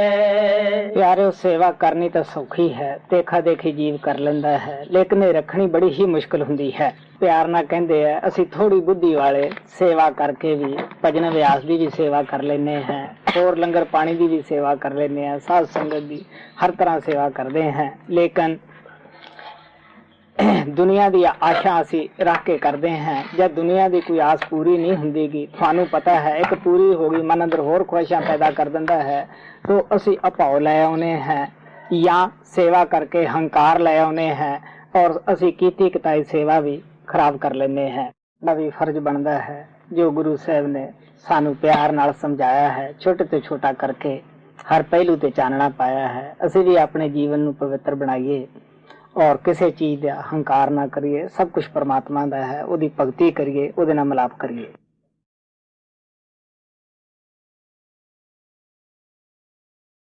ਪਿਆਰਿਓ, ਸੇਵਾ ਕਰਨੀ ਤਾਂ ਸੌਖੀ ਹੈ, ਦੇਖਾ ਦੇਖੀ ਜੀਵ ਕਰ ਲੈਂਦਾ ਹੈ, ਲੇਕਿਨ ਇਹ ਰੱਖਣੀ ਬੜੀ ਹੀ ਮੁਸ਼ਕਲ ਹੁੰਦੀ ਹੈ। ਪਿਆਰ ਨਾਲ ਕਹਿੰਦੇ ਆ ਅਸੀਂ ਥੋੜੀ ਬੁੱਧੀ ਵਾਲੇ ਸੇਵਾ ਕਰਕੇ ਵੀ ਭਜਨ ਵਿਆਸ ਦੀ ਵੀ ਸੇਵਾ ਕਰ ਲੈਂਦੇ ਹਾਂ, ਹੋਰ ਲੰਗਰ ਪਾਣੀ ਦੀ ਵੀ ਸੇਵਾ ਕਰ ਲੈਂਦੇ ਹਾਂ, ਸਾਧ ਸੰਗਤ ਦੀ ਹਰ ਤਰ੍ਹਾਂ ਸੇਵਾ ਕਰਦੇ ਹਾਂ, ਲੇਕਿਨ ਦੁਨੀਆ ਦੀ ਆਸ਼ਾ ਅਸੀਂ ਰੱਖ ਕੇ ਕਰਦੇ ਹਾਂ। ਜਦ ਦੁਨੀਆ ਦੀ ਕੋਈ ਆਸ ਪੂਰੀ ਨਹੀਂ ਹੁੰਦੀਗੀ, ਤੁਹਾਨੂੰ ਪਤਾ ਹੈ ਇੱਕ ਪੂਰੀ ਹੋ ਗਈ ਮਨ ਅੰਦਰ ਹੋਰ ਖੁਆਇਸ਼ਾਂ ਪੈਦਾ ਕਰ ਦਿੰਦਾ ਹੈ, ਤਾਂ ਅਸੀਂ ਅਭਾਵ ਲੈ ਆਉਨੇ ਹਾਂ ਜਾਂ ਸੇਵਾ ਕਰਕੇ ਹੰਕਾਰ ਲੈ ਆਉਨੇ ਹਾਂ, ਔਰ ਅਸੀਂ ਕੀਤੀ ਕਤਾਈ ਸੇਵਾ ਵੀ ਖਰਾਬ ਕਰ ਲੈਂਦੇ ਹਾਂ। ਦਾ ਵੀ ਫਰਜ਼ ਬਣਦਾ ਹੈ ਜੋ ਗੁਰੂ ਸਾਹਿਬ ਨੇ ਸਾਨੂੰ ਪਿਆਰ ਨਾਲ ਸਮਝਾਇਆ ਹੈ, ਛੋਟੇ ਤੋਂ ਛੋਟਾ ਕਰਕੇ ਹਰ ਪਹਿਲੂ ਤੇ ਚਾਨਣਾ ਪਾਇਆ ਹੈ। ਅਸੀਂ ਵੀ ਆਪਣੇ ਜੀਵਨ ਨੂੰ ਪਵਿੱਤਰ ਬਣਾਈਏ ਔਰ ਕਿਸੇ ਚੀਜ਼ ਦਾ ਹੰਕਾਰ ਨਾ ਕਰੀਏ। ਸਭ ਕੁਝ ਪਰਮਾਤਮਾ ਦਾ ਹੈ, ਉਹਦੀ ਭਗਤੀ ਕਰੀਏ, ਉਹਦੇ ਨਾਲ ਮਿਲਾਪ ਕਰੀਏ।